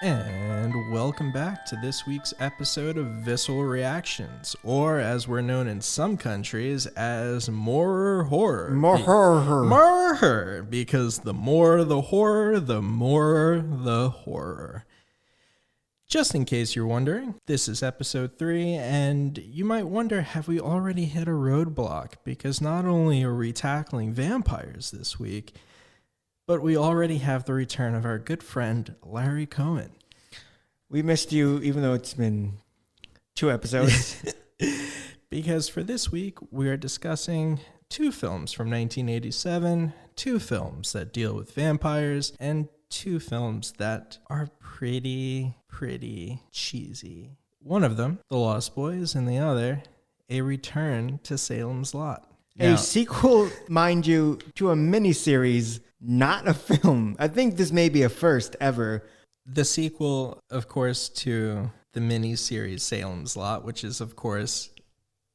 And welcome back to this week's episode of Visceral Reactions, or as we're known in some countries as more horror. More, because the more the horror, the more the horror. Just in case you're wondering, this is episode 3, and you might wonder, have we already hit a roadblock? Because not only are we tackling vampires this week, but we already have the return of our good friend, Larry Cohen. We missed you, even though it's been 2 episodes. Because for this week, we are discussing 2 films from 1987, 2 films that deal with vampires, and 2 films that are pretty cheesy. One of them, The Lost Boys, and the other, A Return to Salem's Lot. A sequel, mind you, to a miniseries, not a film. I think this may be a first ever. The sequel, of course, to the miniseries Salem's Lot, which is, of course,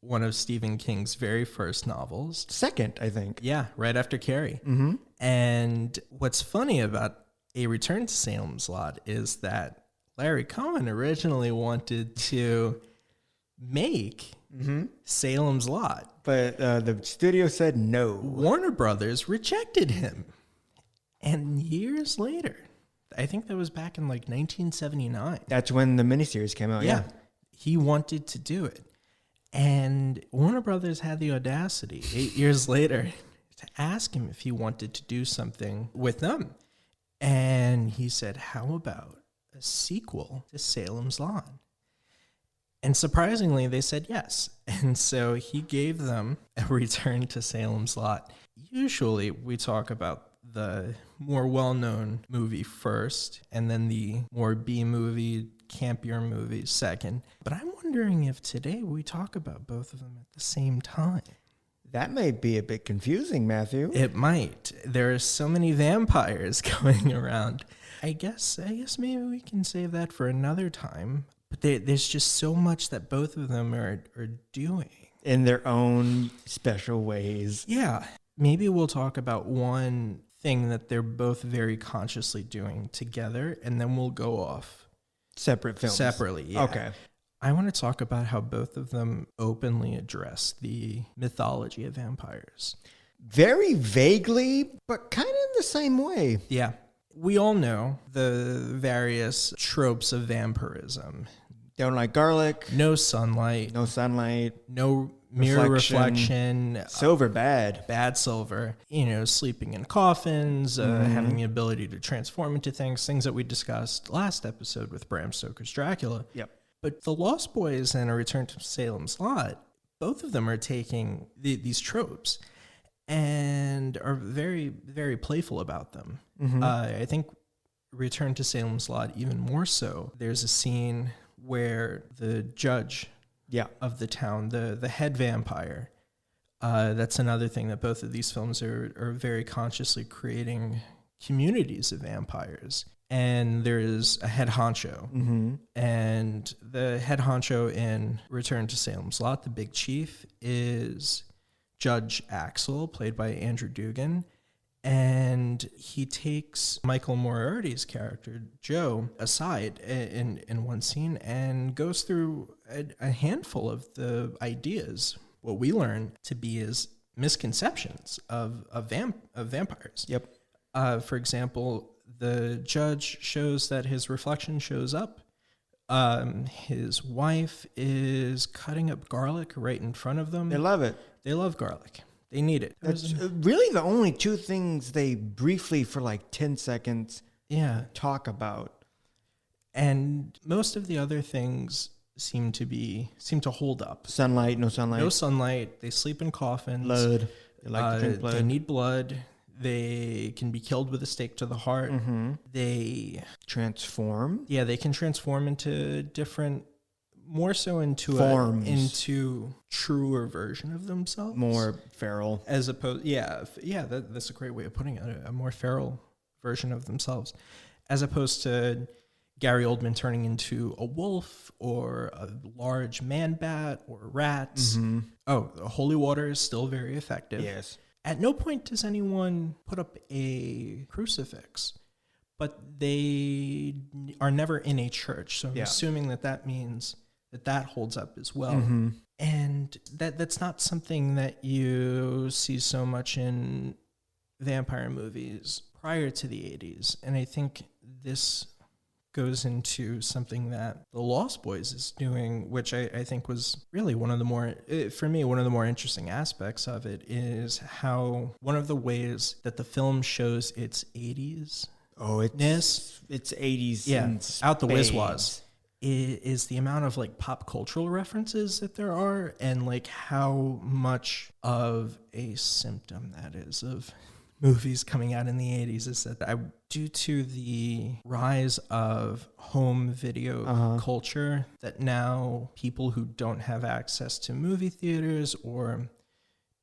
one of Stephen King's very first novels. Second, I think. Yeah, right after Carrie. Mm-hmm. And what's funny about A Return to Salem's Lot is that Larry Cohen originally wanted to make Salem's Lot. But the studio said no. Warner Brothers rejected him. And years later, I think that was back in like 1979. That's when the miniseries came out, yeah. He wanted to do it. And Warner Brothers had the audacity 8 years later to ask him if he wanted to do something with them. And he said, how about a sequel to Salem's Lot? And surprisingly, they said yes. And so he gave them A Return to Salem's Lot. Usually we talk about the more well-known movie first, and then the more B-movie, campier movie second. But I'm wondering if today we talk about both of them at the same time. That may be a bit confusing, Matthew. It might. There are so many vampires going around. I guess maybe we can save that for another time. But there's just so much that both of them are doing. In their own special ways. Yeah. Maybe we'll talk about one thing that they're both very consciously doing together, and then we'll go off Separate films. Separately, yeah. Okay. I want to talk about how both of them openly address the mythology of vampires. Very vaguely, but kind of in the same way. Yeah. We all know the various tropes of vampirism. Don't like garlic. No sunlight. No sunlight. No mirror reflection. Silver bad. Bad silver. Sleeping in coffins, having the ability to transform into things that we discussed last episode with Bram Stoker's Dracula. Yep. But The Lost Boys and A Return to Salem's Lot, both of them are taking these tropes and are very, very playful about them. Mm-hmm. I think Return to Salem's Lot even more so. There's a scene where the judge of the town, the head vampire, that's another thing that both of these films are very consciously creating communities of vampires. And there is a head honcho. Mm-hmm. And the head honcho in Return to Salem's Lot, the big chief, is Judge Axel, played by Andrew Dugan. And he takes Michael Moriarty's character, Joe, aside in one scene and goes through a handful of the ideas, what we learn to be as misconceptions of vampires. Yep. For example, the judge shows that his reflection shows up. His wife is cutting up garlic right in front of them. They love it. They love garlic. They need it. That's really the only 2 things they briefly, for like 10 seconds, talk about. And most of the other things seem to hold up. Sunlight, no sunlight. No sunlight. They sleep in coffins. Blood. They like to drink blood. They need blood. They can be killed with a stake to the heart. Mm-hmm. They transform. Yeah, they can transform into different, more so into forms, into truer version of themselves. More feral, as opposed. That's a great way of putting it. A more feral version of themselves, as opposed to Gary Oldman turning into a wolf or a large man bat or rats. Mm-hmm. Oh, the holy water is still very effective. Yes. At no point does anyone put up a crucifix, but they are never in a church. So I'm Yeah. assuming that means that holds up as well. Mm-hmm. And that's not something that you see so much in vampire movies prior to the 80s. And I think this goes into something that the Lost Boys is doing, which I think was really one of the more interesting aspects of it, is how one of the ways that the film shows its 80s. Oh, it's 80s. Yeah, in out the spades. Wizwaz. Is the amount of like pop cultural references that there are, and like how much of a symptom that is of movies coming out in the 80s is that due to the rise of home video culture, that now people who don't have access to movie theaters, or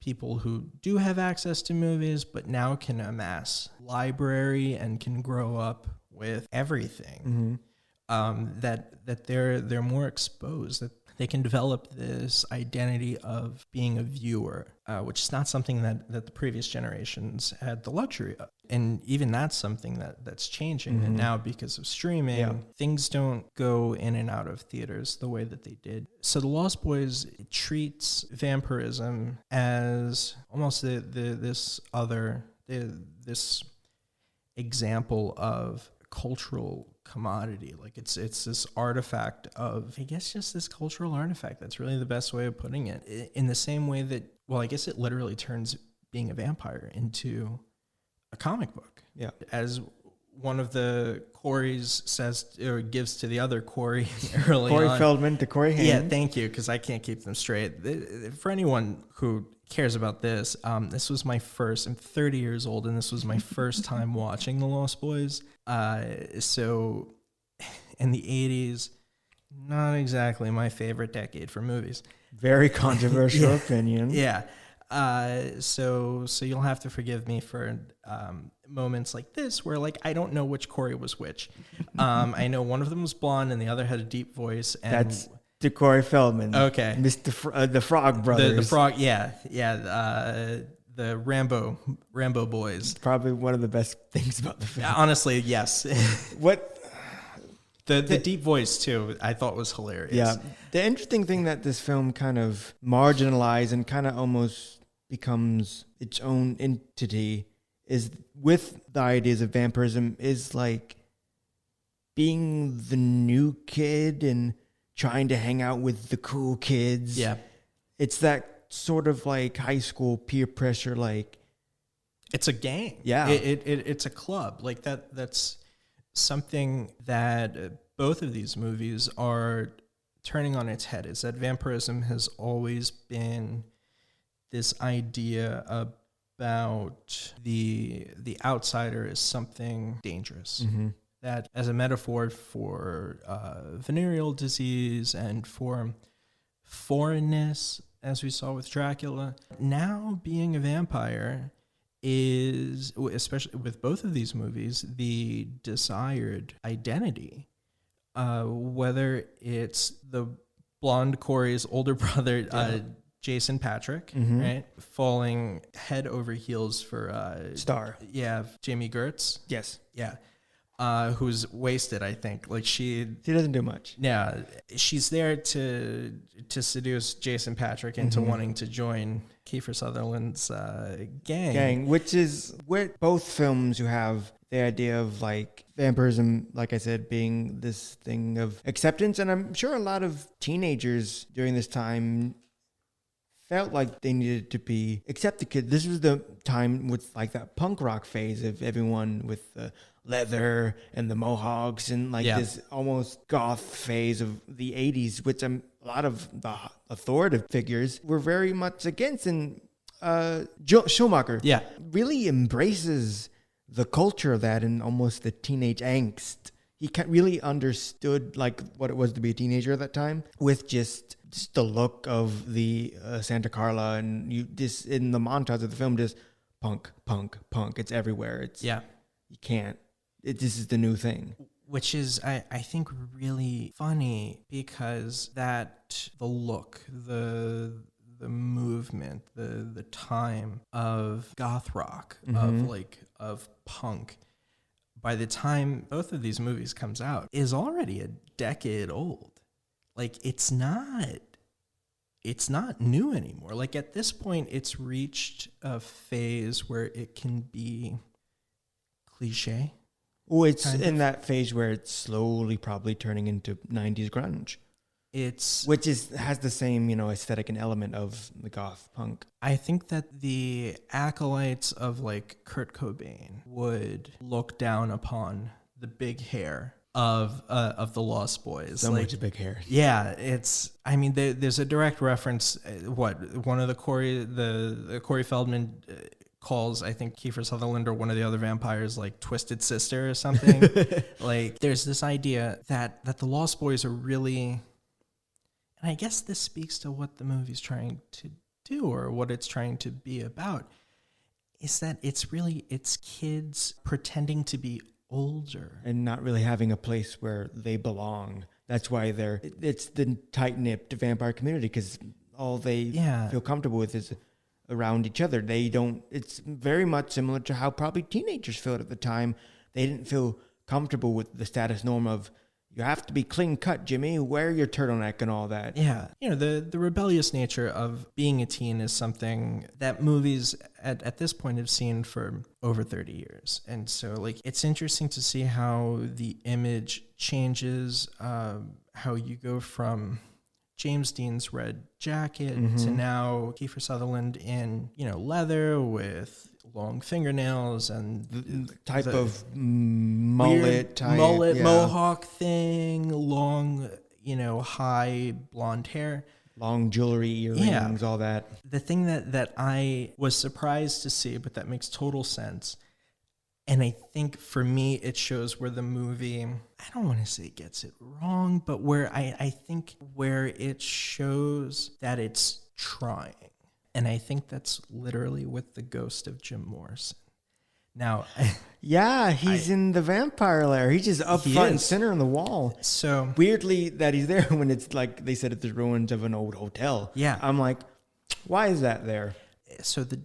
people who do have access to movies but now can amass library and can grow up with everything, that they're more exposed, that they can develop this identity of being a viewer, which is not something that the previous generations had the luxury of. And even that's something that's changing. And now, because of streaming, things don't go in and out of theaters the way that they did. So the Lost Boys treats vampirism as almost this example of cultural commodity. Like it's this artifact of, I guess, just this cultural artifact. That's really the best way of putting it. In the same way that, well, I guess it literally turns being a vampire into a comic book. Yeah. As one of the Coreys says, or gives to the other Corey early Corey on. Feldman to Corey Haim. Yeah, thank you, because I can't keep them straight. For anyone who cares about this, this was my first, I'm 30 years old, and this was my first time watching The Lost Boys. So in the 80s, not exactly my favorite decade for movies. Very controversial opinion. Yeah. So you'll have to forgive me for moments like this where, like, I don't know which Corey was which. I know one of them was blonde and the other had a deep voice. And That's to Corey Feldman. Okay. The Frog Brothers. The Frog, yeah. The Rambo boys. Probably one of the best things about the film. Honestly, yes. What? The deep voice, too, I thought was hilarious. Yeah. The interesting thing that this film kind of marginalized and kind of almost becomes its own entity is with the ideas of vampirism is like being the new kid and trying to hang out with the cool kids. Yeah. It's that sort of like high school peer pressure, like it's a gang. Yeah. It's a club. Like that's something that both of these movies are turning on its head, is that vampirism has always been this idea about the outsider as something dangerous. That as a metaphor for venereal disease and for foreignness, as we saw with Dracula. Now being a vampire is, especially with both of these movies, the desired identity. Whether it's the blonde Corey's older brother, Jason Patrick, right, falling head over heels for Star. Yeah, Jamie Gertz. Yes. Yeah. Who's wasted, I think. Like she doesn't do much. Yeah, she's there to seduce Jason Patrick into wanting to join Kiefer Sutherland's gang. Which is where both films you have the idea of like vampirism, like I said, being this thing of acceptance. And I'm sure a lot of teenagers during this time felt like they needed to be accepted. This was the time with like that punk rock phase of everyone with the leather and the mohawks and like this almost goth phase of the 80s, which a lot of the authoritative figures were very much against. And Schumacher really embraces the culture of that and almost the teenage angst. He really understood like what it was to be a teenager at that time with just the look of the Santa Carla, and you just in the montage of the film, just punk. It's everywhere. It's you can't. This is the new thing. Which is, I think, really funny because the look, the movement, the time of goth rock, of punk, by the time both of these movies comes out, is already a decade old. Like, it's not new anymore. Like, at this point, it's reached a phase where it can be cliche. Oh, it's in that phase where it's slowly probably turning into 90s grunge. Which has the same, aesthetic and element of the goth punk. I think that the acolytes of like Kurt Cobain would look down upon the big hair of the Lost Boys. So much big hair. Yeah, there's a direct reference. One of the Corey Feldman calls, I think, Kiefer Sutherland or one of the other vampires like Twisted Sister or something. Like, there's this idea that the Lost Boys are really. And I guess this speaks to what the movie's trying to do, or what it's trying to be about, is that it's kids pretending to be older. And not really having a place where they belong. That's why it's the tight-knit vampire community, because all they feel comfortable with is around each other. It's very much similar to how probably teenagers felt at the time. They didn't feel comfortable with the status norm of, you have to be clean cut, Jimmy. Wear your turtleneck and all that. Yeah. The rebellious nature of being a teen is something that movies at this point have seen for over 30 years. And so, like, it's interesting to see how the image changes, how you go from James Dean's red jacket to now Kiefer Sutherland in, leather with long fingernails and the type of mullet mohawk thing, long, high blonde hair, long jewelry, earrings, all that. The thing that I was surprised to see, but that makes total sense, and I think for me it shows where the movie, I don't want to say it gets it wrong, but where I think where it shows that it's trying. And I think that's literally with the ghost of Jim Morrison. Now, yeah, he's in the vampire lair. He's just up front and center on the wall. So weirdly that he's there when it's like they said it's the ruins of an old hotel. Yeah, I'm like, why is that there? So the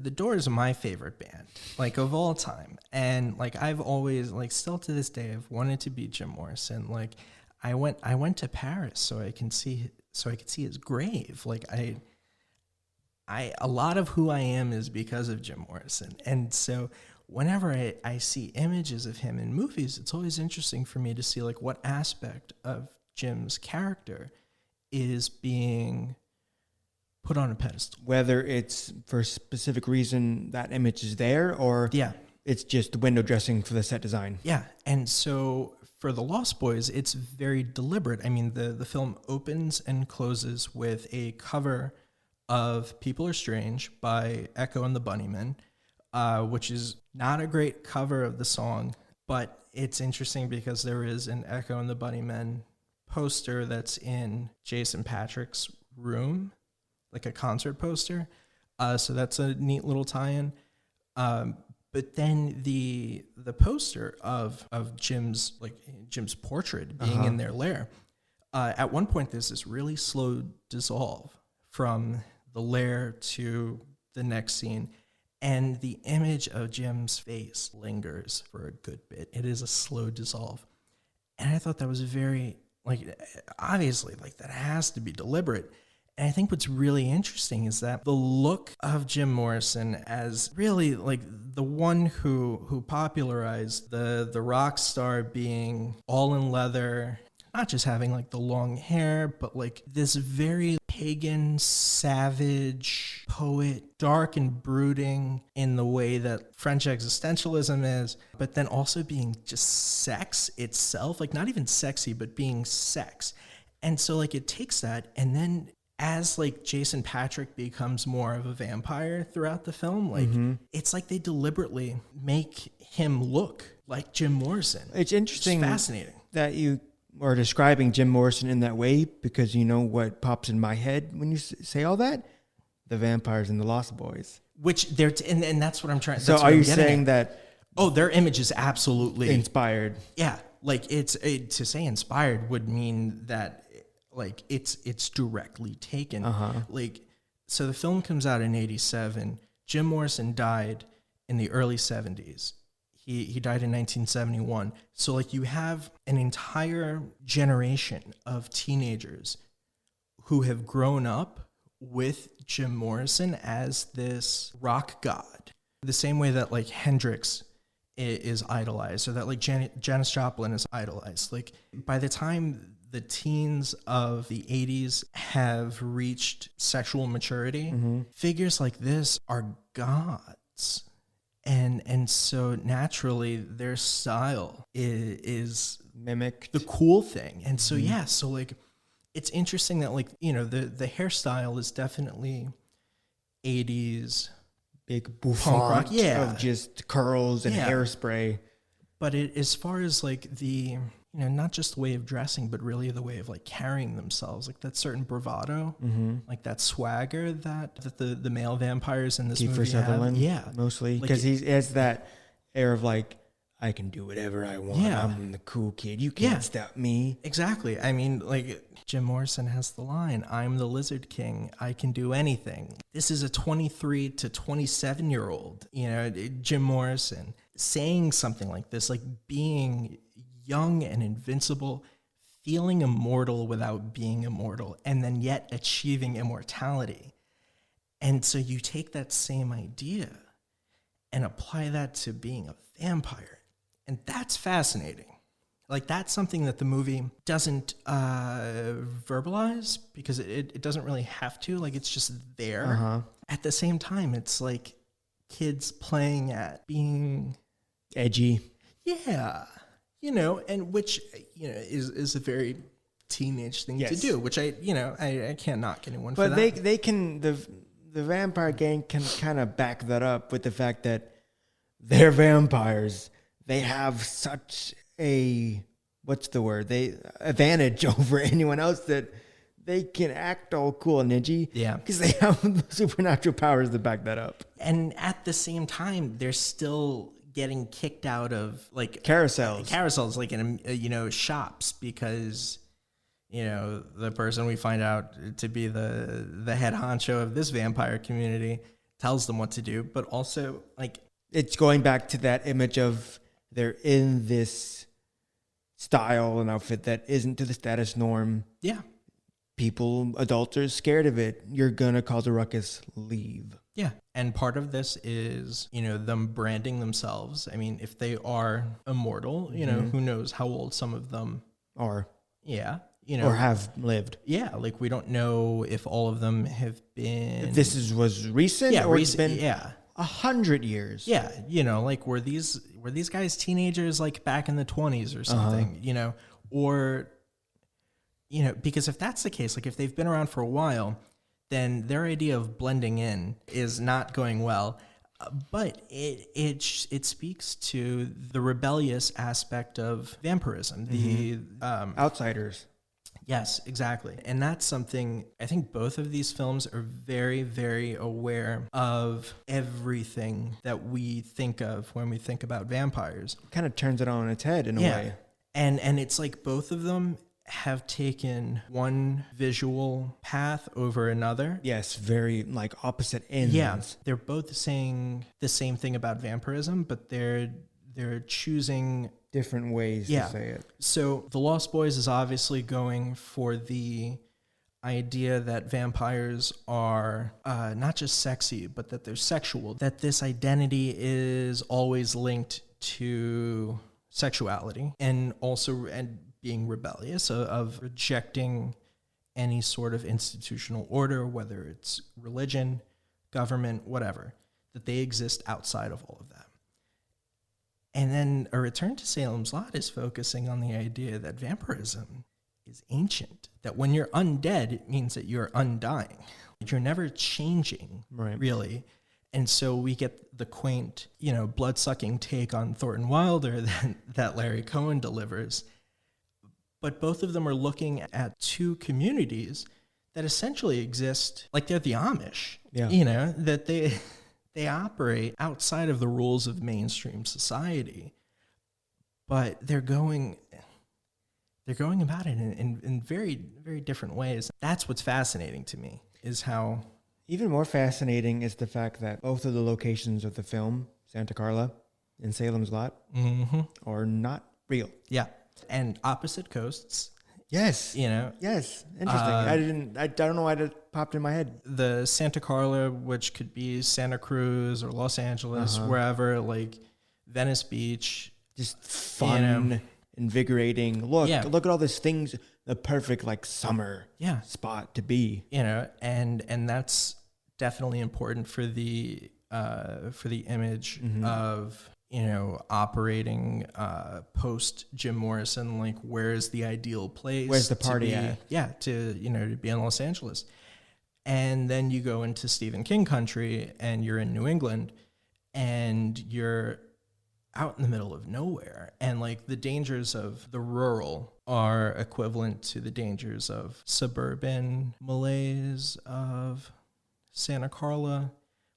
Doors are my favorite band, like, of all time, and like I've always, like, still to this day, I've wanted to be Jim Morrison. Like, I went to Paris so I could see his grave. Like, a lot of who I am is because of Jim Morrison. And so whenever I see images of him in movies, it's always interesting for me to see, like, what aspect of Jim's character is being put on a pedestal. Whether it's for a specific reason that image is there, or it's just the window dressing for the set design. Yeah. And so for the Lost Boys, it's very deliberate. I mean, the film opens and closes with a cover of People Are Strange by Echo and the Bunnymen, which is not a great cover of the song, but it's interesting because there is an Echo and the Bunnymen poster that's in Jason Patric's room, like a concert poster. So that's a neat little tie-in. But then the poster of Jim's portrait being in their lair, at one point there's this really slow dissolve from the lair to the next scene, and the image of Jim's face lingers for a good bit. It is a slow dissolve, and I thought that was very, like, obviously, like, that has to be deliberate. And I think what's really interesting is that the look of Jim Morrison as really, like, the one who popularized the rock star being all in leather, not just having, like, the long hair, but, like, this very pagan, savage poet, dark and brooding in the way that French existentialism is, but then also being just sex itself, like, not even sexy, but being sex. And so, like, it takes that, and then as, like, Jason Patric becomes more of a vampire throughout the film, like, it's like they deliberately make him look like Jim Morrison. It's interesting. It's fascinating that you are describing Jim Morrison in that way, because you know what pops in my head when you say all that? The vampires and the Lost Boys. Which they're, and that's what I'm trying. So are you saying that? Oh, their image is absolutely inspired. Yeah, like, to say inspired would mean that, like, it's directly taken. Like, so the film comes out in 1987. Jim Morrison died in the early 1970s. He died in 1971. So like you have an entire generation of teenagers who have grown up with Jim Morrison as this rock god. The same way that like Hendrix is idolized, or that like Janis Joplin is idolized. Like by the time the teens of the 80s have reached sexual maturity, figures like this are gods. And so naturally their style is Mimicked. the cool thing. And so, yeah, so like, it's interesting that like, you know, the hairstyle is definitely 80s Big punk rock, bouffant yeah, of just curls and hairspray. But as far as like the, you know, not just the way of dressing, but really the way of like carrying themselves, like that certain bravado, like that swagger that the male vampires in this Kiefer movie Sutherland, have. Yeah, mostly, Like because he has that air of like, I can do whatever I want. Yeah. I'm the cool kid. You can't Yeah. stop me. exactly. I mean, like Jim Morrison has the line, "I'm the Lizard King. I can do anything." This is a 23 to 27-year-old, you know, Jim Morrison saying something like this, like being young and invincible, feeling immortal without being immortal, and then yet achieving immortality. And so you take that same idea and apply that to being a vampire. And that's fascinating. Like, that's something that the movie doesn't verbalize, because it doesn't really have to. Like, it's just there. At the same time, it's like kids playing at being Edgy. yeah, you know, and which, you know, is a very teenage thing to do, which I can't knock anyone for that. But they can, the vampire gang can kind of back that up with the fact that they're vampires. They have such a, what's the word? Advantage over anyone else that they can act all cool and edgy. Yeah. Because they have supernatural powers to back that up. And at the same time, they're still getting kicked out of like carousels, like in shops, because the person we find out to be the head honcho of this vampire community tells them what to do. But also, like, it's going back to that image of they're in this style and outfit that isn't to the status norm. Yeah. People, adults are scared of it. You're gonna cause a ruckus, leave. Yeah. And part of this is, them branding themselves. I mean, if they are immortal, who knows how old some of them are. Yeah. Or have lived. Yeah. Like, we don't know if all of them have been. If this was recent, or it's been 100 years. Yeah. Like, were these guys teenagers like back in the 20s or something, or, because if that's the case, like if they've been around for a while, then their idea of blending in is not going well. But it speaks to the rebellious aspect of vampirism, the outsiders. Yes, exactly. And that's something I think both of these films are very, very aware of everything that we think of when we think about vampires. Kind of turns it on its head in a way. And it's like both of them have taken one visual path over another. Yes, very like opposite ends. Yeah, they're both saying the same thing about vampirism, but they're choosing different ways to say it. So The Lost Boys is obviously going for the idea that vampires are not just sexy, but that they're sexual, that this identity is always linked to sexuality, and also being rebellious, of rejecting any sort of institutional order, whether it's religion, government, whatever, that they exist outside of all of that. And then A Return to Salem's Lot is focusing on the idea that vampirism is ancient, that when you're undead, it means that you're undying. You're never changing, really. And so we get the quaint, blood-sucking take on Thornton Wilder that Larry Cohen delivers. But both of them are looking at two communities that essentially exist like they're the Amish, that they operate outside of the rules of mainstream society, but they're going about it in very, very different ways. That's what's fascinating to me, is how... Even more fascinating is the fact that both of the locations of the film, Santa Carla, in Salem's Lot Mm-hmm. are not real. Yeah. And opposite coasts, Yes. you know, Yes. Interesting. I don't know why that popped in my head. the Santa Carla, which could be Santa Cruz or Los Angeles, wherever, like Venice Beach. Just fun, invigorating. Look at all these things. The perfect like summer spot to be. You know, and that's definitely important for the image of, you know, operating post Jim Morrison. Like, where's the ideal place? Where's the party at? Yeah, to, you know, to be in Los Angeles. And then you go into Stephen King country and you're in New England and you're out in the middle of nowhere. And like the dangers of the rural are equivalent to the dangers of suburban malaise of Santa Carla.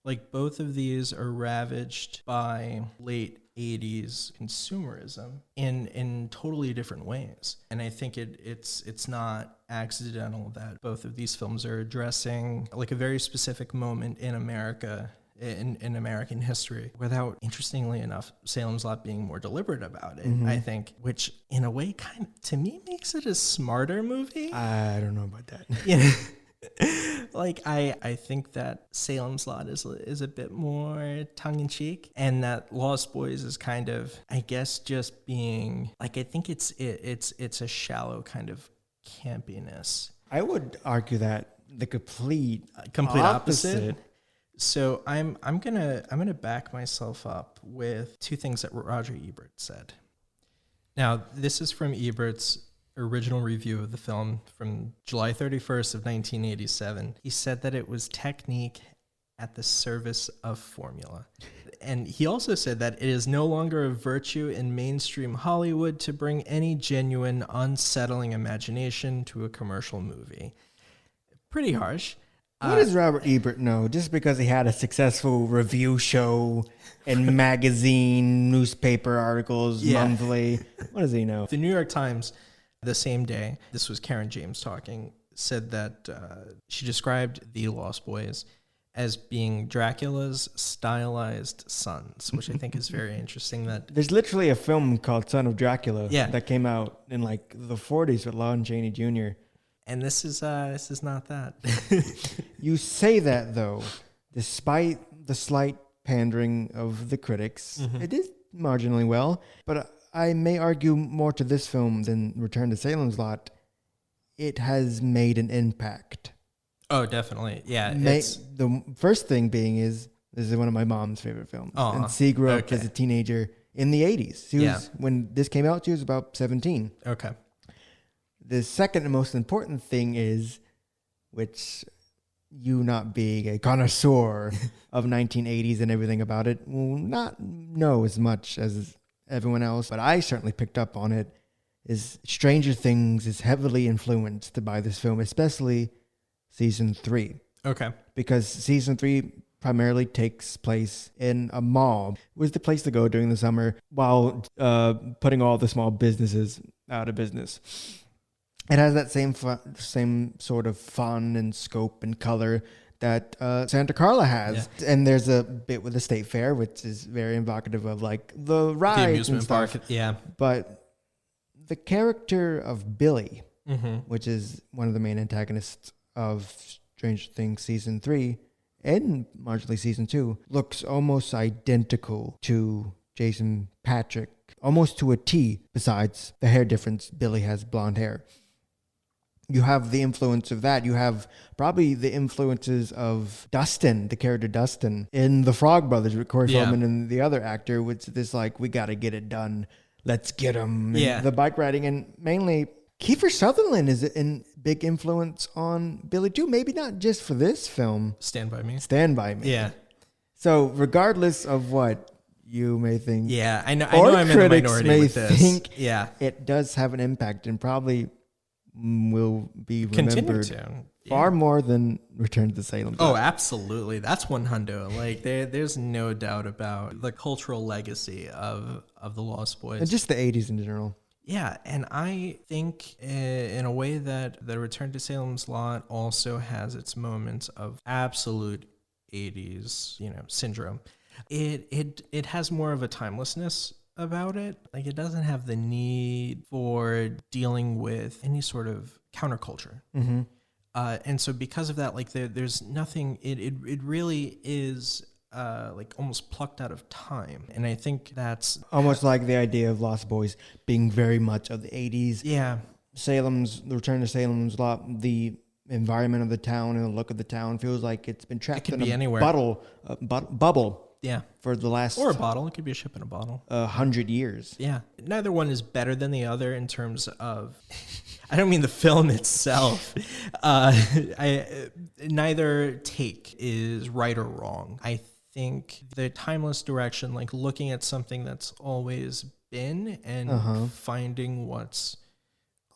Like both of these are ravaged by late 80s consumerism in totally different ways. And I think it's not accidental that both of these films are addressing like a very specific moment in America, in American history, without, interestingly enough, Salem's Lot being more deliberate about it, I think, which in a way kind of, to me, makes it a smarter movie. I don't know about that. Yeah. Like I think that Salem's Lot is a bit more tongue-in-cheek, and that Lost Boys is kind of, I guess, just being like, I think it's a shallow kind of campiness. I would argue that the complete opposite. So I'm gonna back myself up with two things that Roger Ebert said. Now, this is from Ebert's original review of the film from July 31st of 1987. He said that it was technique at the service of formula. And he also said that it is no longer a virtue in mainstream Hollywood to bring any genuine, unsettling imagination to a commercial movie. Pretty harsh. What does Robert Ebert know? Just because he had a successful review show and magazine, newspaper articles, monthly. What does he know? The New York Times, the same day, this was Karen James talking, said that she described the Lost Boys as being Dracula's stylized sons, which I think is very interesting. That there's literally a film called Son of Dracula that came out in like the 40s with Lon Chaney Jr. And this is not that. You say that, though, despite the slight pandering of the critics, it is marginally well. But I may argue more to this film than Return to Salem's Lot. It has made an impact. Oh, definitely. Yeah. The first thing being is, this is one of my mom's favorite films. And she grew up as a teenager in the 80s. When this came out, she was about 17. Okay. The second and most important thing is, which you not being a connoisseur of 1980s and everything about it will not know as much as everyone else, but I certainly picked up on it, is Stranger Things is heavily influenced by this film, especially season 3. Okay. Because season 3 primarily takes place in a mall. It was the place to go during the summer while putting all the small businesses out of business. It has that same sort of fun and scope and color that Santa Carla has. Yeah. And there's a bit with the state fair, which is very evocative of like the rides, the amusement park. Yeah. But the character of Billy, which is one of the main antagonists of Stranger Things season 3 and marginally season 2, looks almost identical to Jason Patric, almost to a T, besides the hair difference. Billy has blonde hair. You have the influence of that. You have probably the influences of Dustin, the character Dustin, in The Frog Brothers with Corey Feldman and the other actor, which this like, we got to get it done. Let's get him. Yeah. The bike riding, and mainly Kiefer Sutherland is a big influence on Billy too. Maybe not just for this film. Stand By Me. Stand By Me. Yeah. So regardless of what you may think, I know I'm in the minority with this. Think it does have an impact, and probably will be remembered far more than Return to Salem. Oh, absolutely. That's one hundo. Like there's no doubt about the cultural legacy of the Lost Boys. And just the 80s in general. Yeah, and I think in a way that the Return to Salem's Lot also has its moments of absolute 80s, syndrome. It has more of a timelessness about it. Like, it doesn't have the need for dealing with any sort of counterculture. Mm-hmm. And so because of that, like there's nothing, it really is like almost plucked out of time. And I think that's Almost like the idea of Lost Boys being very much of the 80s. yeah. The Return to Salem's Lot, the environment of the town and the look of the town feels like it's been trapped could in be a anywhere. bubble Yeah. for the last Or a bottle. It could be a ship in a bottle. 100 years. Yeah. Neither one is better than the other in terms of, I don't mean the film itself. Neither take is right or wrong. I think the timeless direction, like looking at something that's always been and finding what's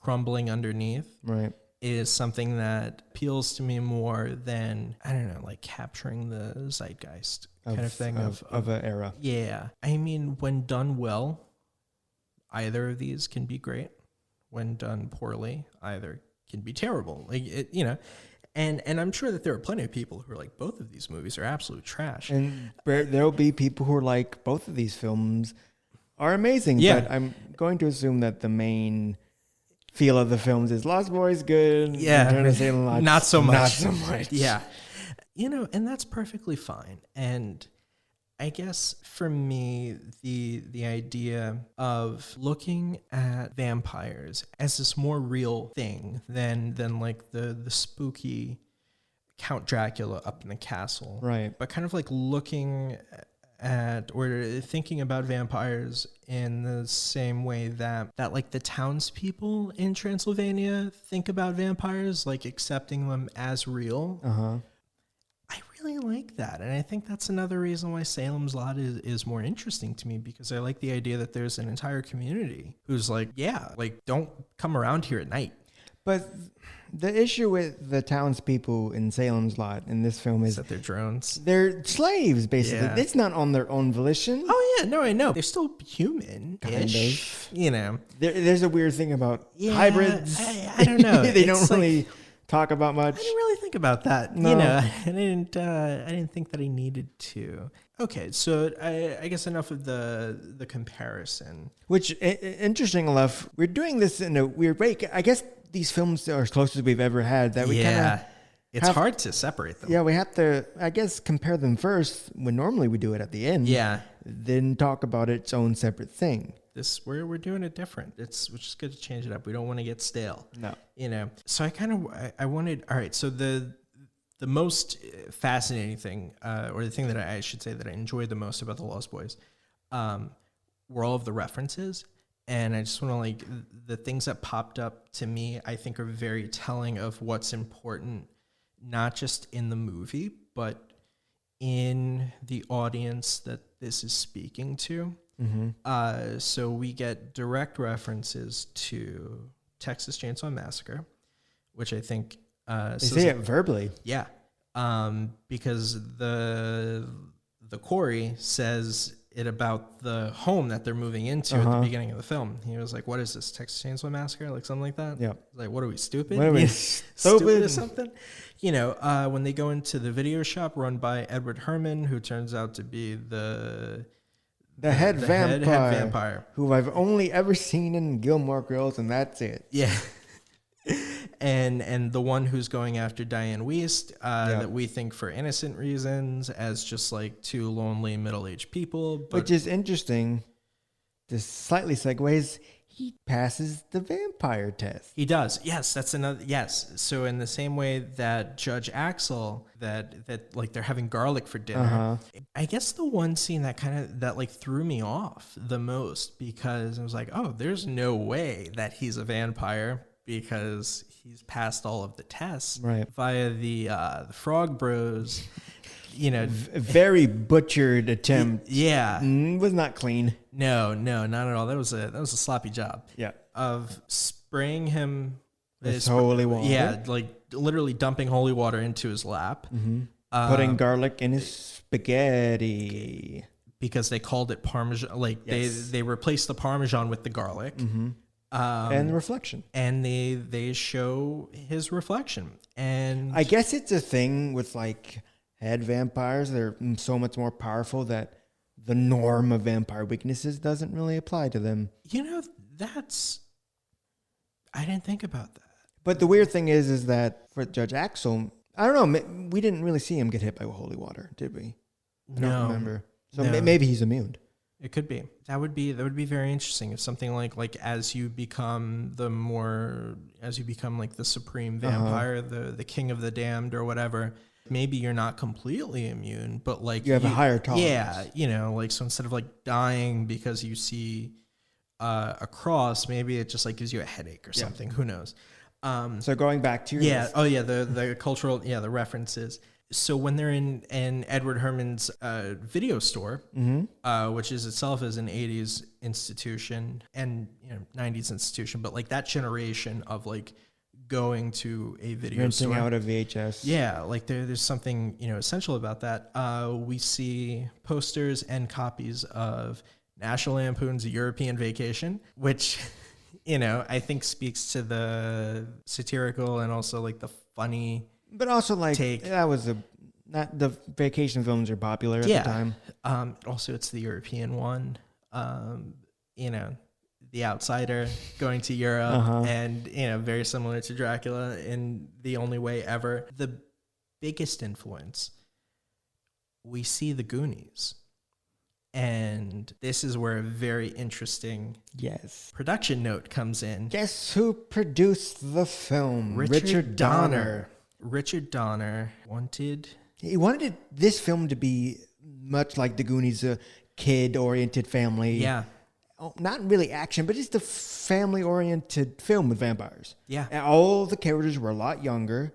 crumbling underneath, Right. is something that appeals to me more than, I don't know, like capturing the zeitgeist kind of thing of an era. yeah. I mean, when done well, either of these can be great. When done poorly, either can be terrible. Like it, and I'm sure that there are plenty of people who are like, both of these movies are absolute trash. And there'll be people who are like, both of these films are amazing. Yeah. But I'm going to assume that the main feel of the films is Lost Boys good. Yeah. Return to Salem Lot, Not so much. Not so much. Yeah. And that's perfectly fine. And I guess for me, the idea of looking at vampires as this more real thing than like the spooky Count Dracula up in the castle. Right. But kind of like looking at or thinking about vampires in the same way that like the townspeople in Transylvania think about vampires, like accepting them as real. Uh-huh. I really like that. And I think that's another reason why Salem's Lot is more interesting to me, because I like the idea that there's an entire community who's like, yeah, like don't come around here at night. But the issue with the townspeople in Salem's Lot in this film is that they're drones. They're slaves, basically. Yeah. It's not on their own volition. Oh, yeah. No, I know. They're still human-ish. Kind of. There's a weird thing about Yeah, hybrids. I don't know. They It's don't really talk about much. I didn't really think about that. No. I didn't think that I needed to. Okay, so I guess enough of the comparison. Which, interesting enough, we're doing this in a weird way. I guess these films are as close as we've ever had. That we it's hard to separate them. Yeah, we have to, I guess, compare them first when normally we do it at the end. Yeah. Then talk about its own separate thing. We're doing it different. We're just good to change it up. We don't want to get stale. No. So I wanted, all right, so the most fascinating thing, or the thing that I should say that I enjoyed the most about The Lost Boys, were all of the references. And I just want to, like, the things that popped up to me, I think are very telling of what's important, not just in the movie, but in the audience that this is speaking to. Mm-hmm. So we get direct references to Texas Chainsaw Massacre, which I think they say it verbally. Yeah, because the quarry says it about the home that they're moving into at the beginning of the film. He was like, "What is this, Texas Chainsaw Massacre?" Like something like that. Yeah. Like, what are we, stupid? What are we, stupid or something? When they go into the video shop run by Edward Herman, who turns out to be the head vampire, head vampire, who I've only ever seen in Gilmore Girls, and that's it. Yeah. And the one who's going after Diane Wiest, that we think for innocent reasons, as just like two lonely middle-aged people. But which is interesting. This slightly segues. He passes the vampire test. He does. Yes, that's another. Yes. So in the same way that Judge Axel, that like they're having garlic for dinner. I guess the one scene that like threw me off the most, because I was like, oh, there's no way that he's a vampire, because he's passed all of the tests via the Frog Bros. Very butchered attempt. Yeah, was not clean. No, not at all. That was a sloppy job. Yeah, of spraying him with holy water. Yeah, like literally dumping holy water into his lap. Mm-hmm. Putting garlic in his spaghetti because they called it Parmesan. Like they replaced the Parmesan with the garlic. Mm-hmm. And the reflection. And they show his reflection. And I guess it's a thing with like head vampires. They're so much more powerful that the norm of vampire weaknesses doesn't really apply to them. I didn't think about that. But the weird thing is that for Judge Axel, I don't know, we didn't really see him get hit by holy water, did we? I don't remember. So maybe he's immune. It could be. That would be very interesting if something like as you become like the supreme vampire, the king of the damned or whatever, maybe you're not completely immune, but like you have a higher tolerance. Yeah, like so instead of like dying because you see a cross, maybe it just like gives you a headache or something. Who knows? So going back to your list. The cultural the references. So when they're in Edward Herman's video store, which is itself is an 80s institution and 90s institution, but like that generation of like going to a video store, renting out a VHS. Yeah, like there's something essential about that. We see posters and copies of National Lampoon's European Vacation, which I think speaks to the satirical and also like the funny. But also, like, that was not the vacation films are popular at the time. Also, it's the European one. The outsider going to Europe and, very similar to Dracula in The Only Way Ever. The biggest influence, we see the Goonies. And this is where a very interesting production note comes in. Guess who produced the film? Richard Donner. Richard Donner wanted this film to be much like the Goonies, a kid-oriented family. Yeah. Not really action, but just a family-oriented film with vampires. Yeah. And all the characters were a lot younger.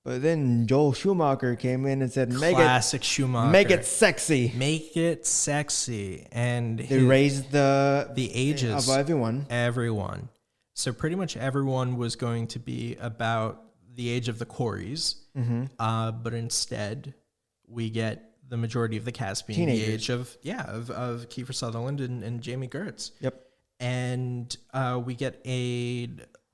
But then Joel Schumacher came in and said, Classic Schumacher. Make it sexy. Make it sexy. And they raised the ages of everyone. Everyone. So pretty much everyone was going to be about the age of the Coreys, but instead we get the majority of the cast being teenagers. The age of Kiefer Sutherland and Jamie Gertz. Yep. And we get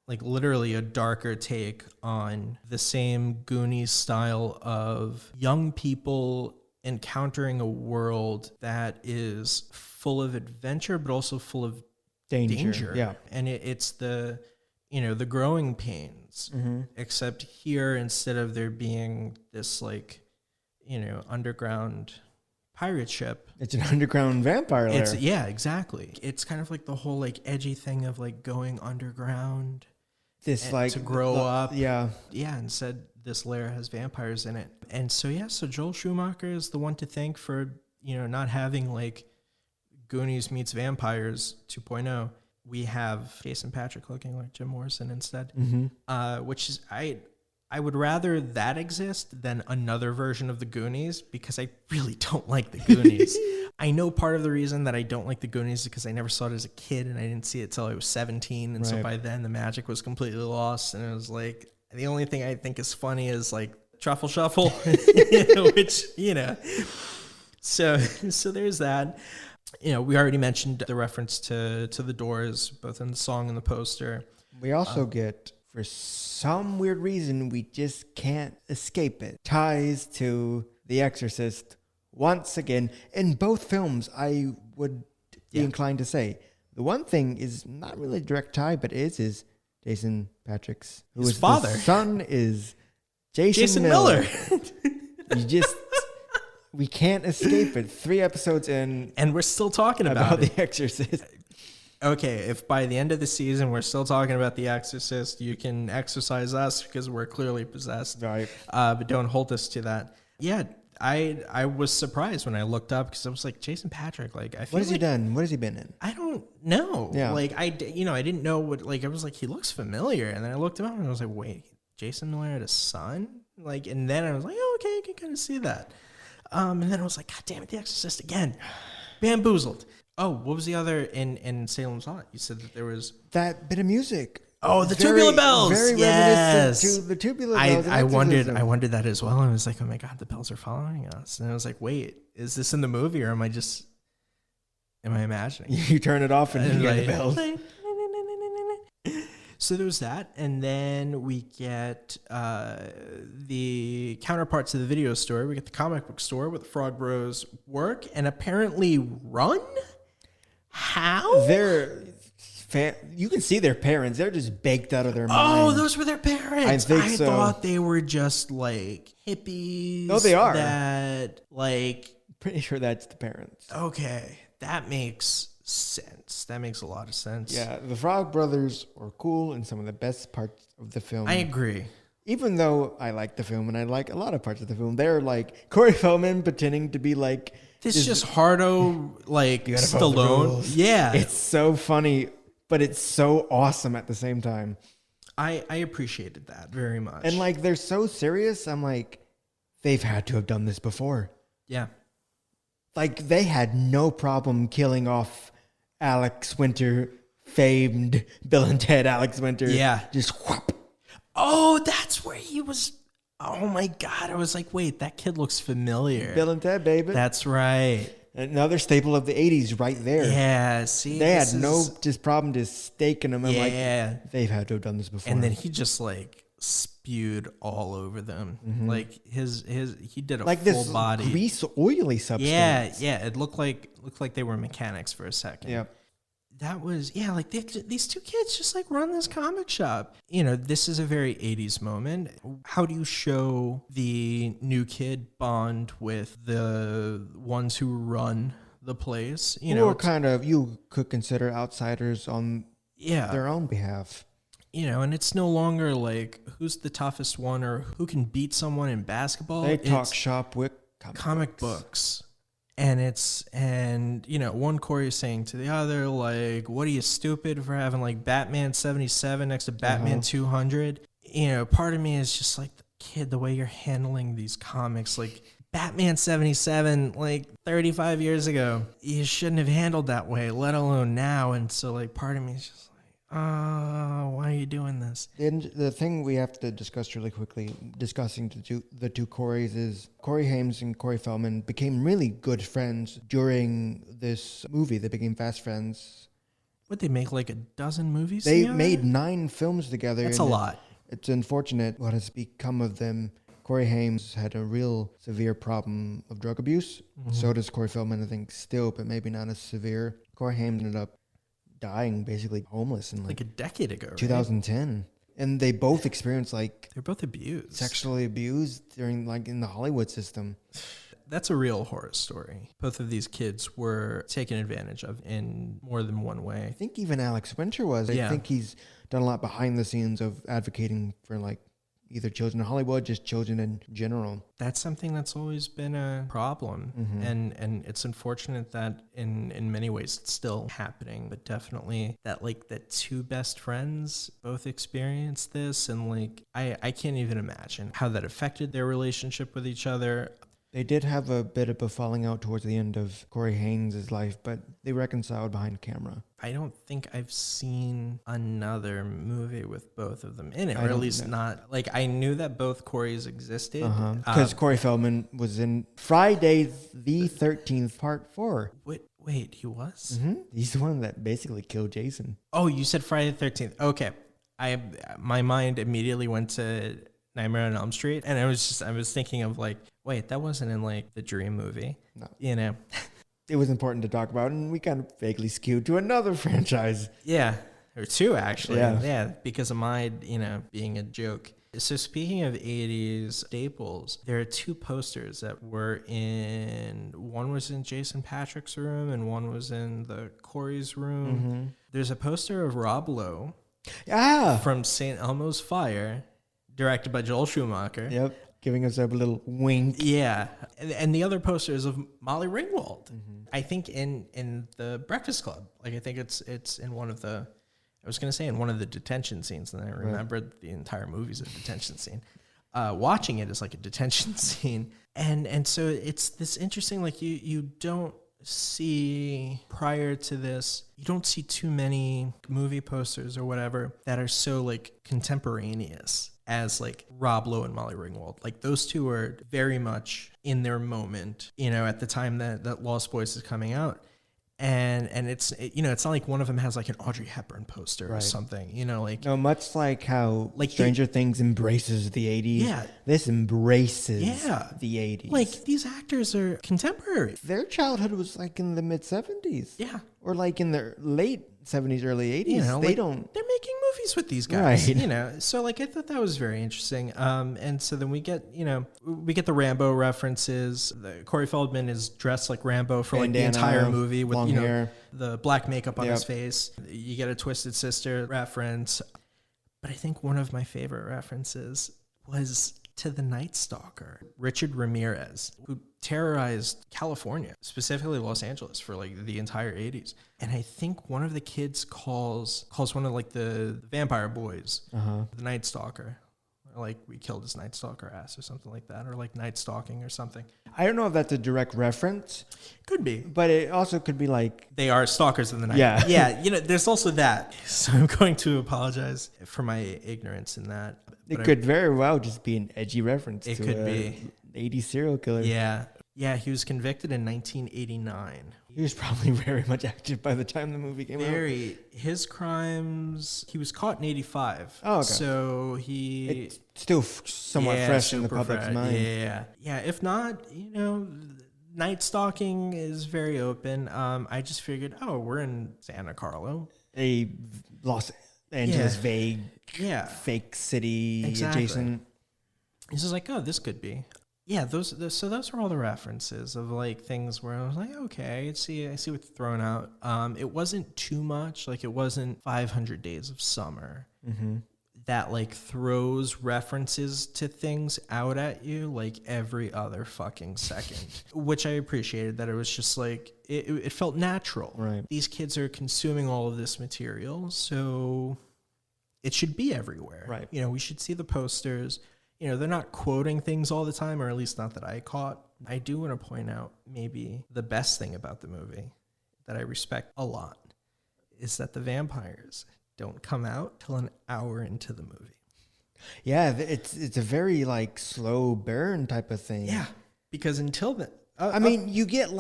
literally a darker take on the same Goonies style of young people encountering a world that is full of adventure, but also full of danger. Yeah. And it's the growing pains, except here, instead of there being this underground pirate ship, it's an underground vampire lair. Yeah, exactly. It's kind of like the whole edgy thing of going underground. To grow up. Yeah. Yeah. Instead, this lair has vampires in it. And so Joel Schumacher is the one to thank for, not having Goonies meets Vampires 2.0. We have Jason Patric looking like Jim Morrison instead, which is, I would rather that exist than another version of the Goonies, because I really don't like the Goonies. I know part of the reason that I don't like the Goonies is because I never saw it as a kid and I didn't see it till I was 17. And so by then the magic was completely lost. And it was the only thing I think is funny is Truffle Shuffle, which, so there's that. We already mentioned the reference to the Doors, both in the song and the poster. We also get, for some weird reason, we just can't escape it, ties to The Exorcist. Once again, in both films, I would be inclined to say the one thing is not really a direct tie, but is Jason Patric's, who his is father. The son is Jason Miller. We can't escape it. 3 episodes in, and we're still talking about The Exorcist. Okay, if by the end of the season we're still talking about The Exorcist, you can exorcise us because we're clearly possessed. Right. But don't hold us to that. Yeah, I was surprised when I looked up because I was like, Jason Patric, I feel what has he done? What has he been in? I don't know. Yeah. I didn't know what, I was like, he looks familiar. And then I looked him up and I was like, wait, Jason Miller had a son? And then I was like, oh, okay, I can kind of see that. And then I was like, God damn it, The Exorcist again. Bamboozled. Oh, what was the other in Salem's Lot? You said that there was that bit of music. Oh, the tubular bells. Very reminiscent to the tubular bells. I wondered that as well. I was like, oh my God, the bells are following us. And I was like, wait, is this in the movie or am I imagining? You turn it off and you hear the bells. So there was that, and then we get the counterparts of the video store. We get the comic book store where the Frog Bros work and apparently run. How? You can see their parents. They're just baked out of their mind. Oh, those were their parents. I think so. Thought they were just like hippies. No, they are. That like. Pretty sure that's the parents. Okay, that makes sense. That makes a lot of sense. Yeah, the Frog Brothers are cool and some of the best parts of the film. I agree. Even though I like the film and I like a lot of parts of the film, they're like Corey Feldman pretending to be like this just hardo like Stallone. Yeah, it's so funny, but it's so awesome at the same time. I appreciated that very much. And like they're so serious. I'm like, they've had to have done this before. Yeah, like they had no problem killing off Alex Winter, famed Bill and Ted Alex Winter. Yeah, just whoop. Oh, that's where he was. Oh my God. I was like, wait, that kid looks familiar. Bill and Ted, baby. That's right. Another staple of the 80s right there. Yeah, see? They had no just problem just staking them. I'm like, they've had to have done this before. And then he just like spewed all over them. Mm-hmm. Like he did a like full this body. Grease oily substance. Yeah. It looked like they were mechanics for a second. Yeah. That was, like these two kids just like run this comic shop. You know, this is a very 80s moment. How do you show the new kid bond with the ones who run the place? You know, kind of, you could consider outsiders on their own behalf. You know, and it's no longer like who's the toughest one or who can beat someone in basketball. They talk shop with comic books. And you know, one Corey is saying to the other, like, what are you, stupid for having like Batman 77 next to Batman 200? You know, part of me is just like, kid, the way you're handling these comics, like Batman 77, like 35 years ago, you shouldn't have handled that way, let alone now. And so like part of me is just why are you doing this? And the thing we have to discuss really quickly, discussing the two Coreys, is Corey Haim and Corey Feldman became really good friends during this movie. They became fast friends. Would they make like a dozen movies They together? made 9 films together. That's a lot. It's unfortunate what has become of them. Corey Haim had a real severe problem of drug abuse. Mm-hmm. So does Corey Feldman, I think, still, but maybe not as severe. Corey Haim ended up dying, basically homeless in like a decade ago, 2010. Right? And they both experienced they're both abused, sexually abused during in the Hollywood system. That's a real horror story. Both of these kids were taken advantage of in more than one way. I think even Alex Winter was. I think he's done a lot behind the scenes of advocating for either children in Hollywood, just children in general. That's something that's always been a problem. Mm-hmm. And it's unfortunate that in many ways it's still happening, but definitely that the two best friends both experienced this. And I can't even imagine how that affected their relationship with each other. They did have a bit of a falling out towards the end of Corey Haim's life, but they reconciled behind camera. I don't think I've seen another movie with both of them in it, or at least not. I knew that both Coreys existed. Because Corey Feldman was in Friday the 13th, Part 4. Wait, he was? Mm-hmm. He's the one that basically killed Jason. Oh, you said Friday the 13th. Okay. My mind immediately went to Nightmare on Elm Street, and I was thinking of wait, that wasn't in the Dream movie. No. You know. It was important to talk about, and we kind of vaguely skewed to another franchise. Yeah, or two actually. Yeah, because of my, being a joke. So speaking of 80s staples, there are 2 posters that were one was in Jason Patrick's room and one was in the Corey's room. Mm-hmm. There's a poster of Rob Lowe. Yeah. From St. Elmo's Fire, directed by Joel Schumacher. Yep. Giving us a little wink. Yeah. And the other poster is of Molly Ringwald. Mm-hmm. I think in the Breakfast Club. I think it's in one of the, I was going to say in one of the detention scenes, and I remembered the entire movie's a detention scene. Watching it is like a detention scene. And so it's this interesting, you don't see prior to this, you don't see too many movie posters or whatever that are so contemporaneous as Rob Lowe and Molly Ringwald. Those two are very much in their moment, at the time that Lost Boys is coming out. And it's not like one of them has like an Audrey Hepburn poster or Right. something, like No, much like how Like Stranger Things embraces the 80s. Yeah. This embraces Yeah. the 80s. like these actors are contemporary. Their childhood was like in the mid 70s. Yeah. Or like in the late 70s, early 80s. They like, don't. they're making movies with these guys, Right. So like I thought that was very interesting. And so then we get the Rambo references. Corey Feldman is dressed like Rambo for like the Bandana, entire movie with long hair. the black makeup on his Yep. face. You get a Twisted Sister reference. But I think one of my favorite references was to the Night Stalker, Richard Ramirez, who terrorized California, specifically Los Angeles, for like the entire 80s. And I think one of the kids calls one of like the vampire boys the Night Stalker. Like, we killed his Night Stalker ass or something like that, or like night stalking or something. I don't know if that's a direct reference, Could be. but it also could be like, They are stalkers in the night. Yeah. Yeah, there's also that. So I'm going to apologize for my ignorance in that. it But could very well just be an edgy reference It to could a be. 80s serial killer. Yeah, he was convicted in 1989. He was probably very much active by the time the movie came out. His crimes, he was caught in 85. Oh, okay. So he... It's still somewhat fresh in the super public's fresh. mind. Yeah, if not, night stalking is very open. I just figured, we're in Santa Carlo. A Los Angeles vague, Yeah. fake city Exactly. adjacent. He's just like, those could be. Yeah, those were all the references of like things where I was like, okay, I see what's thrown out. It wasn't too much, like it wasn't 500 Days of Summer that like throws references to things out at you like every other fucking second, which I appreciated. That it was just like it felt natural. Right. These kids are consuming all of this material, so it should be everywhere. Right. We should see the posters. They're not quoting things all the time, or at least not that I caught. I do want to point out maybe the best thing about the movie that I respect a lot is that the vampires don't come out till an hour into the movie. Yeah, it's a very like slow burn type of thing. Yeah, because until then, I mean, you get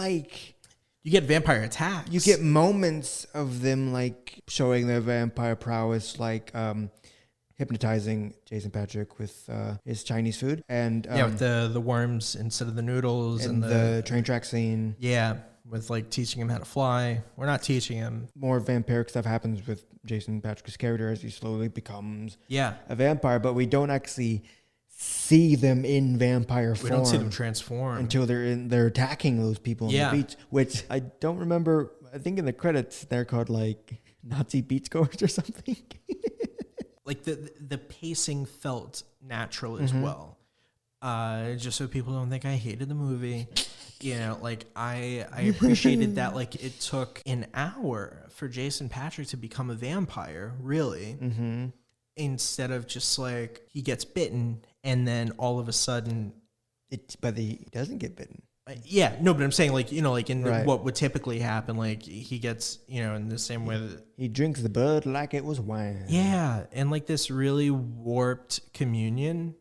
vampire attacks. You get moments of them like showing their vampire prowess, like hypnotizing Jason Patrick with his Chinese food, and with the worms instead of the noodles, and the train track scene. Yeah, with like teaching him how to fly. We're not teaching him. More vampiric stuff happens with Jason Patrick's character as he slowly becomes a vampire, but we don't actually see them in vampire form. We don't see them transform until they're attacking those people on the beach, which I don't remember. I think in the credits they're called like Nazi beachgoers or something. Like the pacing felt natural as well. Just so people don't think I hated the movie. Like I appreciated that like it took an hour for Jason Patrick to become a vampire, really. Instead of just like he gets bitten and then all of a sudden but he doesn't get bitten. But I'm saying like in Right. what would typically happen, like he gets in the same way that He drinks the blood like it was wine. and like this really warped communion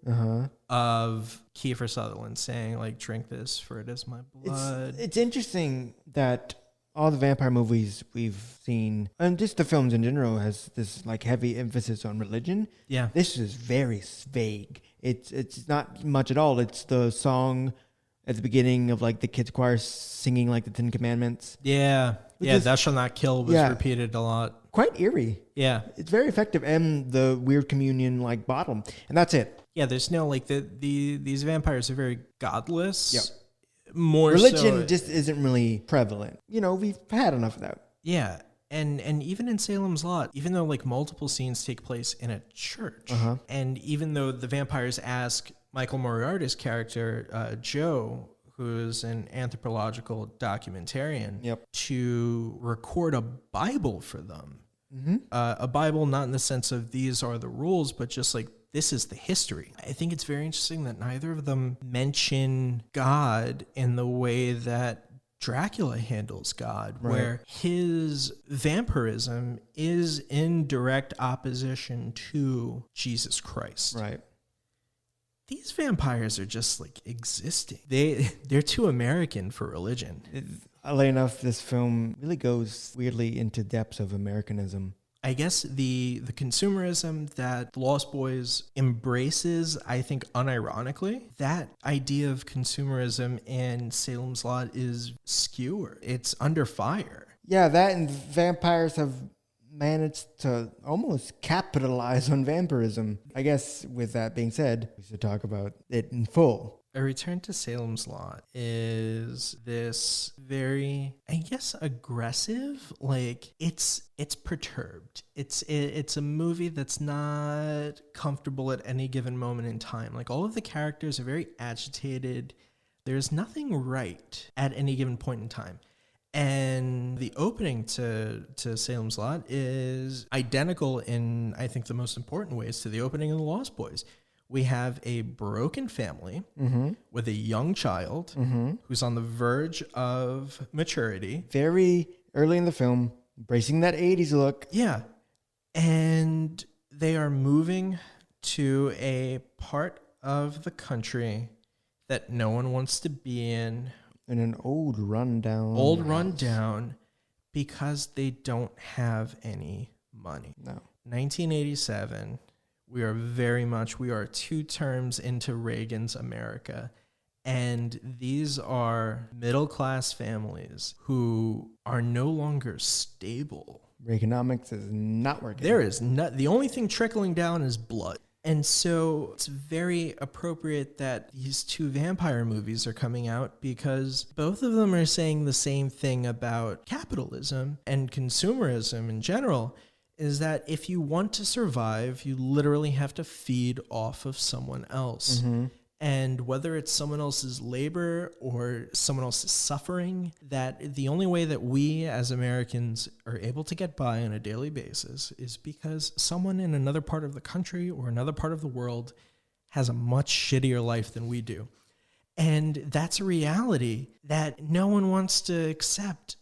of Kiefer Sutherland saying like, drink this for it is my blood. It's interesting that all the vampire movies we've seen, and just the films in general, has this like heavy emphasis on religion. Yeah. This is very vague. It's not much at all. It's the song at the beginning of like the kids choir singing like the 10 Commandments. Yeah. Thou shalt not kill was repeated a lot. Quite eerie. Yeah. It's very effective, and the weird communion like bottom, and that's it. Yeah, there's no like these vampires are very godless. Yep. More Religion so, just isn't really prevalent. We've had enough of that. Yeah. And even in Salem's Lot, even though like multiple scenes take place in a church, and even though the vampires ask Michael Moriarty's character, Joe, who's an anthropological documentarian, to record a Bible for them. A Bible not in the sense of these are the rules, but just like this is the history. I think it's very interesting that neither of them mention God in the way that Dracula handles God, where his vampirism is in direct opposition to Jesus Christ. Right. These vampires are just like existing. They're too American for religion. Oddly enough, this film really goes weirdly into depths of Americanism. I guess the consumerism that The Lost Boys embraces, I think unironically, that idea of consumerism in Salem's Lot is skewered. It's under fire. Yeah, that and vampires have managed to almost capitalize on vampirism. I guess with that being said, we should talk about it in full. A Return to Salem's Lot is this very, I guess, aggressive. Like it's perturbed. It's a movie that's not comfortable at any given moment in time. Like all of the characters are very agitated. There's nothing right at any given point in time. And the opening to Salem's Lot is identical in, I think, the most important ways to the opening of The Lost Boys. We have a broken family with a young child who's on the verge of maturity. Very early in the film, embracing that 80s look. Yeah. And they are moving to a part of the country that no one wants to be in. In an old rundown. Because they don't have any money. No. 1987. We are 2 terms into Reagan's America. And these are middle-class families who are no longer stable. Reaganomics is not working. The only thing trickling down is blood. And so it's very appropriate that these 2 vampire movies are coming out because both of them are saying the same thing about capitalism and consumerism in general. Is that if you want to survive, you literally have to feed off of someone else. And whether it's someone else's labor or someone else's suffering, that the only way that we as Americans are able to get by on a daily basis is because someone in another part of the country or another part of the world has a much shittier life than we do. And that's a reality that no one wants to accept.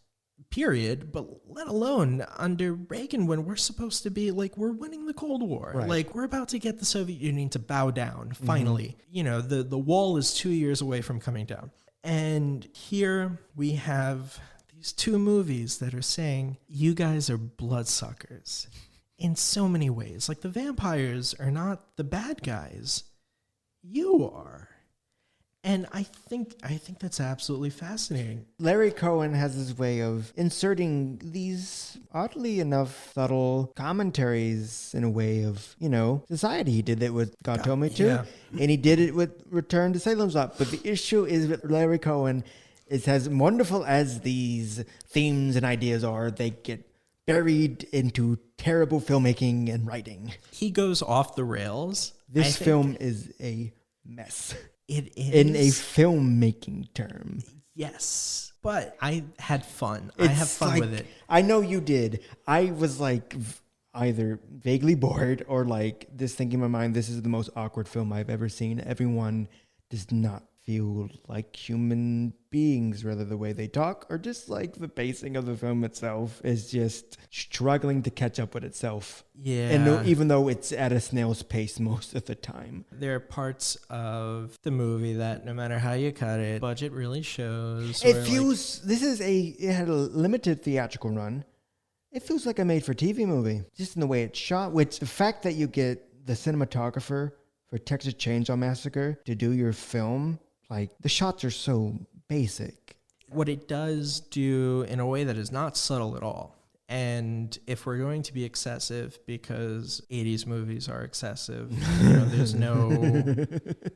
Period, but let alone under Reagan when we're supposed to be like, we're winning the Cold War. Right. Like we're about to get the Soviet Union to bow down, finally. You know, the wall is 2 years away from coming down. And here we have these 2 movies that are saying, you guys are bloodsuckers in so many ways. Like the vampires are not the bad guys. You are. And I think that's absolutely fascinating. Larry Cohen has his way of inserting these, oddly enough, subtle commentaries in a way of, society. He did it with God Told Me To, yeah. And he did it with Return to Salem's Lot. But the issue is with Larry Cohen is as wonderful as these themes and ideas are, they get buried into terrible filmmaking and writing. He goes off the rails. This film is a mess. It is. In a filmmaking term. Yes. But I had fun. I have fun with it. I know you did. I was like either vaguely bored or like this thinking in my mind, this is the most awkward film I've ever seen. Everyone does not feel like human beings, rather the way they talk, or just like the pacing of the film itself is just struggling to catch up with itself. Yeah. And even though it's at a snail's pace most of the time. There are parts of the movie that no matter how you cut it, budget really shows. It feels, it had a limited theatrical run. It feels like a made-for-TV movie, just in the way it's shot, which the fact that you get the cinematographer for Texas Chainsaw Massacre to do your film, like the shots are so basic. What it does do in a way that is not subtle at all. And if we're going to be excessive, because 80s movies are excessive,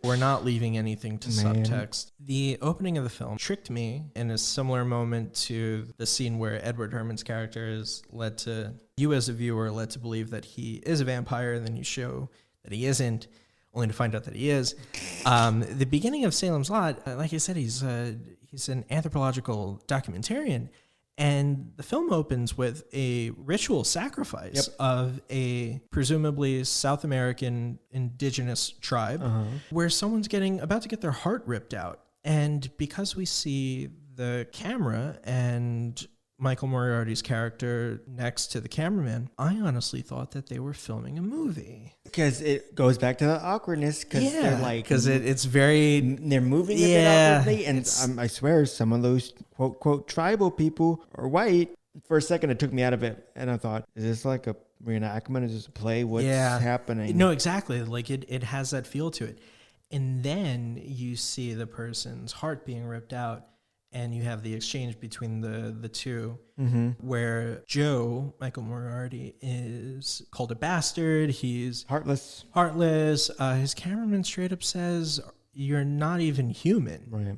we're not leaving anything to subtext. The opening of the film tricked me in a similar moment to the scene where Edward Herrmann's character is led to, you as a viewer, led to believe that he is a vampire, and then you show that he isn't, only to find out that he is. The beginning of Salem's Lot, like I said, he's an anthropological documentarian, and the film opens with a ritual sacrifice of a presumably South American indigenous tribe, where someone's about to get their heart ripped out. And because we see the camera and Michael Moriarty's character next to the cameraman, I honestly thought that they were filming a movie. Because it goes back to the awkwardness. Because they're like, because it's very, they're moving a bit awkwardly, and I swear some of those quote quote tribal people are white. For a second, it took me out of it, and I thought, is this like a reenactment? Is this a play? What's happening? No, exactly. Like it has that feel to it. And then you see the person's heart being ripped out, and you have the exchange between the two, where Joe, Michael Moriarty, is called a bastard. He's heartless. His cameraman straight up says, "You're not even human." Right.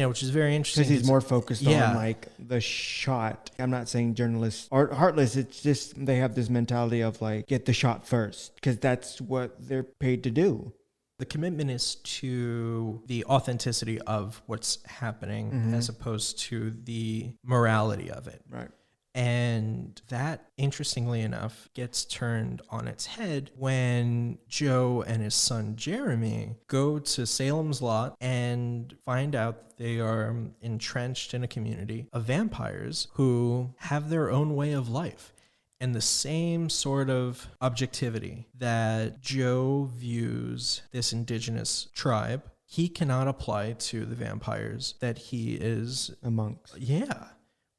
Which is very interesting. Because he's more focused on like the shot. I'm not saying journalists are heartless. It's just they have this mentality of like, get the shot first, because that's what they're paid to do. The commitment is to the authenticity of what's happening as opposed to the morality of it. Right. And that, interestingly enough, gets turned on its head when Joe and his son Jeremy go to Salem's Lot and find out that they are entrenched in a community of vampires who have their own way of life. And the same sort of objectivity that Joe views this indigenous tribe, he cannot apply to the vampires that he is amongst. Yeah.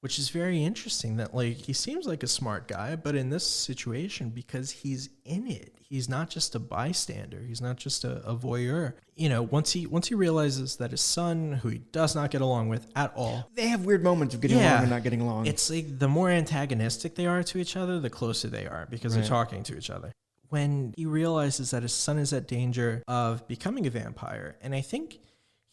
Which is very interesting that like he seems like a smart guy, but in this situation, because he's in it, he's not just a bystander. He's not just a voyeur. Once he realizes that his son, who he does not get along with at all, they have weird moments of getting along and not getting along. It's like the more antagonistic they are to each other, the closer they are because they're talking to each other. When he realizes that his son is at danger of becoming a vampire, and I think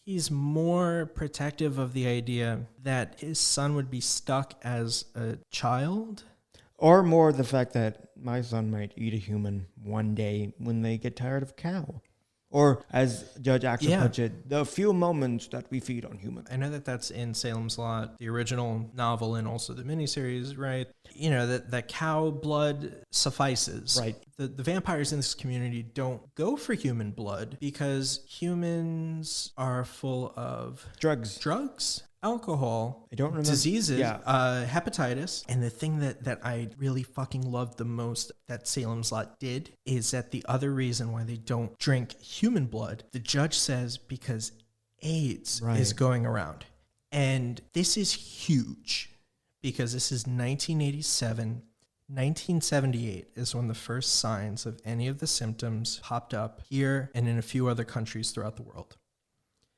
he's more protective of the idea that his son would be stuck as a child. Or more the fact that my son might eat a human one day when they get tired of cow. Or, as Judge Axel puts it, the few moments that we feed on humans. I know that that's in Salem's Lot, the original novel, and also the miniseries, right? That cow blood suffices. Right. The vampires in this community don't go for human blood because humans are full of drugs, alcohol, I don't remember. Diseases, hepatitis. And the thing that I really fucking loved the most that Salem's Lot did is that the other reason why they don't drink human blood, the judge says because AIDS is going around. And this is huge because this is 1987. 1978 is when the first signs of any of the symptoms popped up here and in a few other countries throughout the world.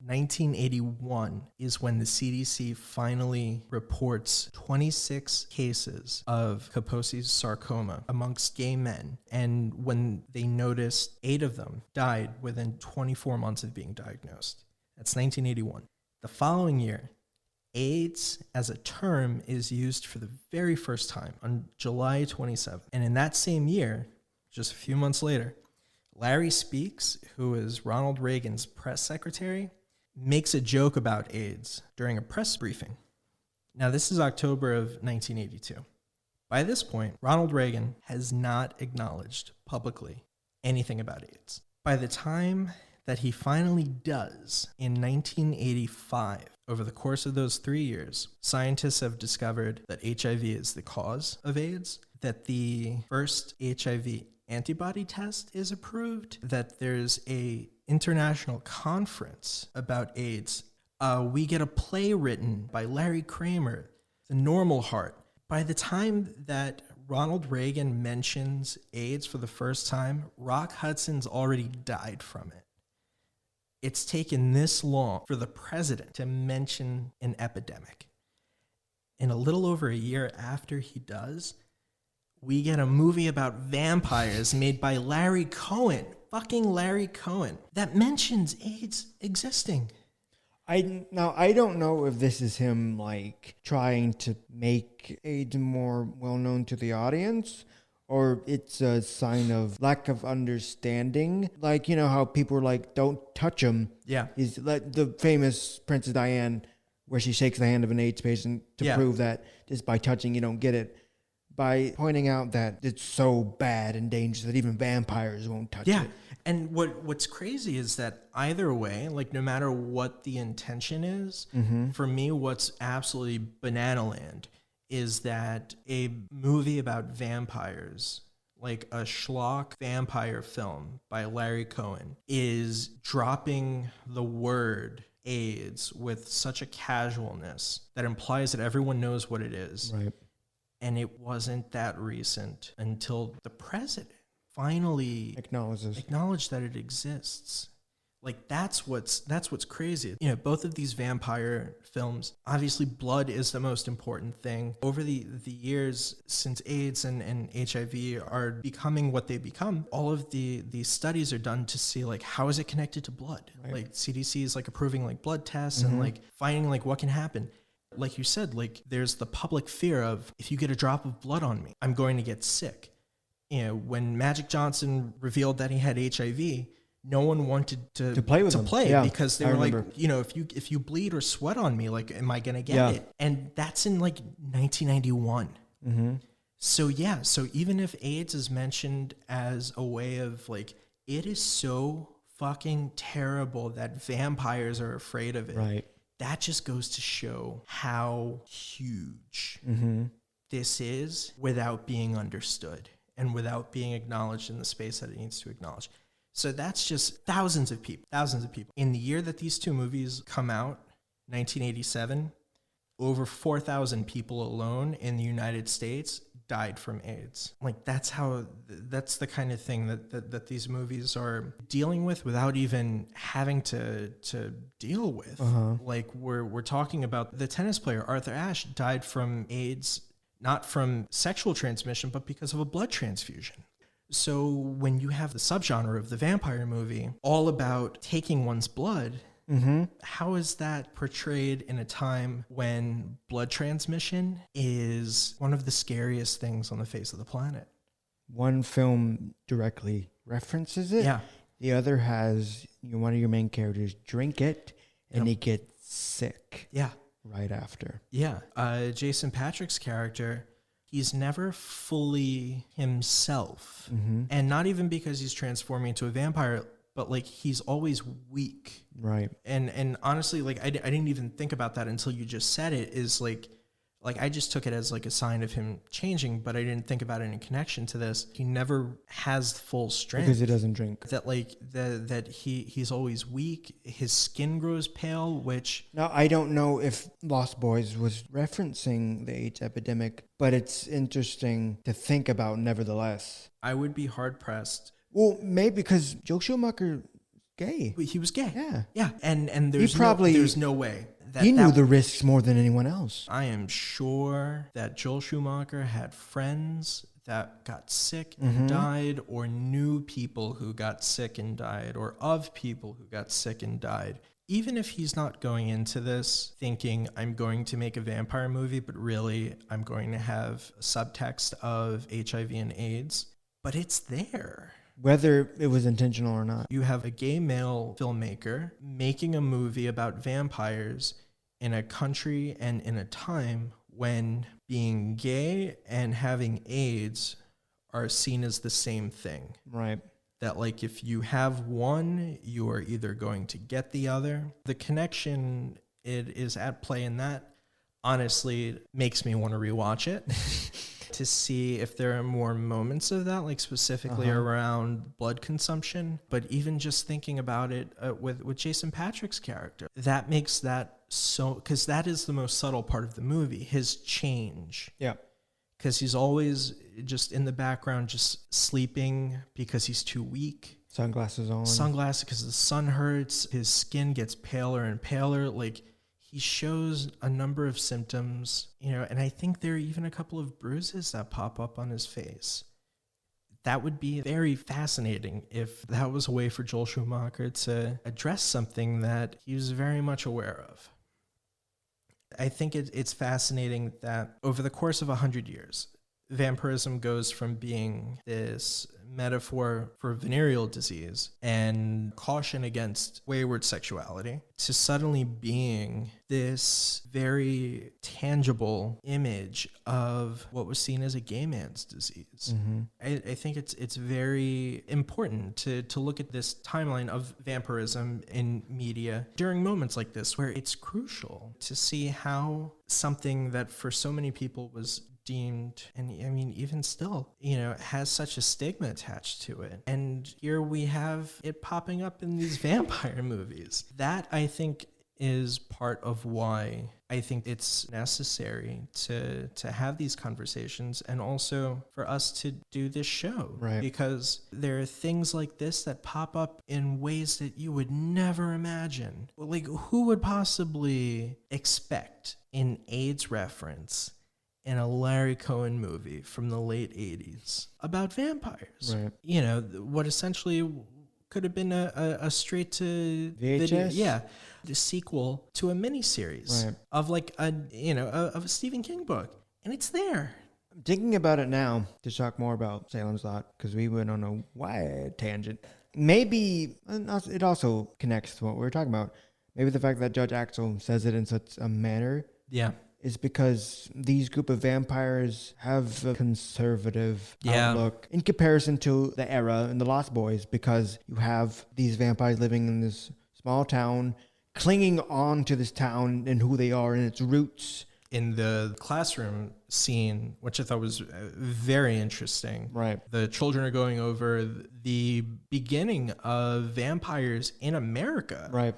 1981 is when the CDC finally reports 26 cases of Kaposi's sarcoma amongst gay men. And when they noticed 8 of them died within 24 months of being diagnosed. That's 1981. The following year, AIDS as a term is used for the very first time on July 27th. And in that same year, just a few months later, Larry Speaks, who is Ronald Reagan's press secretary, makes a joke about AIDS during a press briefing. Now, this is October of 1982. By this point, Ronald Reagan has not acknowledged publicly anything about AIDS. By the time that he finally does in 1985, over the course of those 3 years, scientists have discovered that HIV is the cause of AIDS, that the first HIV antibody test is approved, that there's a international conference about AIDS. We get a play written by Larry Kramer, The Normal Heart. By the time that Ronald Reagan mentions AIDS for the first time, Rock Hudson's already died from it. It's taken this long for the president to mention an epidemic. And a little over a year after he does, we get a movie about vampires made by Larry Cohen, fucking Larry Cohen, that mentions AIDS existing. I don't know if this is him like trying to make AIDS more well known to the audience, or it's a sign of lack of understanding. Like, how people are like, don't touch him. Yeah. He's like the famous Princess Diane, where she shakes the hand of an AIDS patient to prove that just by touching you don't get it. By pointing out that it's so bad and dangerous that even vampires won't touch it. Yeah. And what's crazy is that either way, like no matter what the intention is, for me, what's absolutely banana land is that a movie about vampires, like a schlock vampire film by Larry Cohen, is dropping the word AIDS with such a casualness that implies that everyone knows what it is. Right. And it wasn't that recent until the president finally acknowledged that it exists. Like that's what's crazy. You know, both of these vampire films, obviously blood is the most important thing. Over the years since AIDS and HIV are becoming what they become, all of these studies are done to see like how is it connected to blood? Right. Like CDC is like approving like blood tests and like finding like what can happen. Like you said, like there's the public fear of if you get a drop of blood on me, I'm going to get sick. You know, when Magic Johnson revealed that he had HIV, no one wanted to play with him. Yeah, because they were like, you know, if you bleed or sweat on me, like, am I going to get it? And that's in like 1991. So yeah, so even if AIDS is mentioned as a way of like, it is so fucking terrible that vampires are afraid of it. Right. That just goes to show how huge this is without being understood and without being acknowledged in the space that it needs to acknowledge. So that's just thousands of people. In the year that these two movies come out, 1987, over 4,000 people alone in the United States died from AIDS. Like that's the kind of thing that these movies are dealing with without even having to deal with. Like we're talking about the tennis player Arthur Ashe died from AIDS, not from sexual transmission, but because of a blood transfusion. So when you have the subgenre of the vampire movie all about taking one's blood, how is that portrayed in a time when blood transmission is one of the scariest things on the face of the planet? One film directly references it. Yeah. The other has one of your main characters drink it and he gets sick. Yeah. Right after. Yeah. Jason Patric's character, he's never fully himself. And not even because he's transforming into a vampire, but like he's always weak. Right. And honestly, like I didn't even think about that until you just said it, is like I just took it as like a sign of him changing, but I didn't think about it in connection to this. He never has full strength. Because he doesn't drink. That he's always weak. His skin grows pale, which... Now, I don't know if Lost Boys was referencing the AIDS epidemic, but it's interesting to think about nevertheless. I would be hard-pressed. Well, maybe because Joel Schumacher gay. He was gay. Yeah. Yeah. And there's no way. He knew the risks more than anyone else. I am sure that Joel Schumacher had friends that got sick and died, or knew people who got sick and died, or of people who got sick and died. Even if he's not going into this thinking, I'm going to make a vampire movie, but really I'm going to have a subtext of HIV and AIDS, but it's there. Whether it was intentional or not. You have a gay male filmmaker making a movie about vampires in a country and in a time when being gay and having AIDS are seen as the same thing. Right. That like if you have one, you are either going to get the other. The connection it is at play in that honestly makes me want to rewatch it. To see if there are more moments of that, like specifically around blood consumption. But even just thinking about it with Jason Patric's character, that makes that so, because that is the most subtle part of the movie, his change. Yeah. Because he's always just in the background, just sleeping because he's too weak. Sunglasses on. Sunglasses because the sun hurts. His skin gets paler and paler. Like, he shows a number of symptoms, and I think there are even a couple of bruises that pop up on his face. That would be very fascinating if that was a way for Joel Schumacher to address something that he was very much aware of. I think it's fascinating that over the course of 100 years, vampirism goes from being this metaphor for venereal disease and caution against wayward sexuality to suddenly being this very tangible image of what was seen as a gay man's disease. I think it's very important to look at this timeline of vampirism in media during moments like this, where it's crucial to see how something that for so many people was deemed, and I mean, even still, has such a stigma attached to it. And here we have it popping up in these vampire movies. That, I think, is part of why I think it's necessary to have these conversations, and also for us to do this show. Right. Because there are things like this that pop up in ways that you would never imagine. Like, who would possibly expect an AIDS reference in a Larry Cohen movie from the late 80s about vampires? Right. What essentially could have been a straight to video, VHS? the sequel to a miniseries of like of a Stephen King book, and it's there. I'm thinking about it now to talk more about Salem's Lot, because we went on a wide tangent. Maybe it also connects to what we were talking about. Maybe the fact that Judge Axel says it in such a manner is because these group of vampires have a conservative outlook in comparison to the era in the Lost Boys, because you have these vampires living in this small town, clinging on to this town and who they are and its roots. In the classroom scene, which I thought was very interesting. Right. The children are going over the beginning of vampires in America. Right.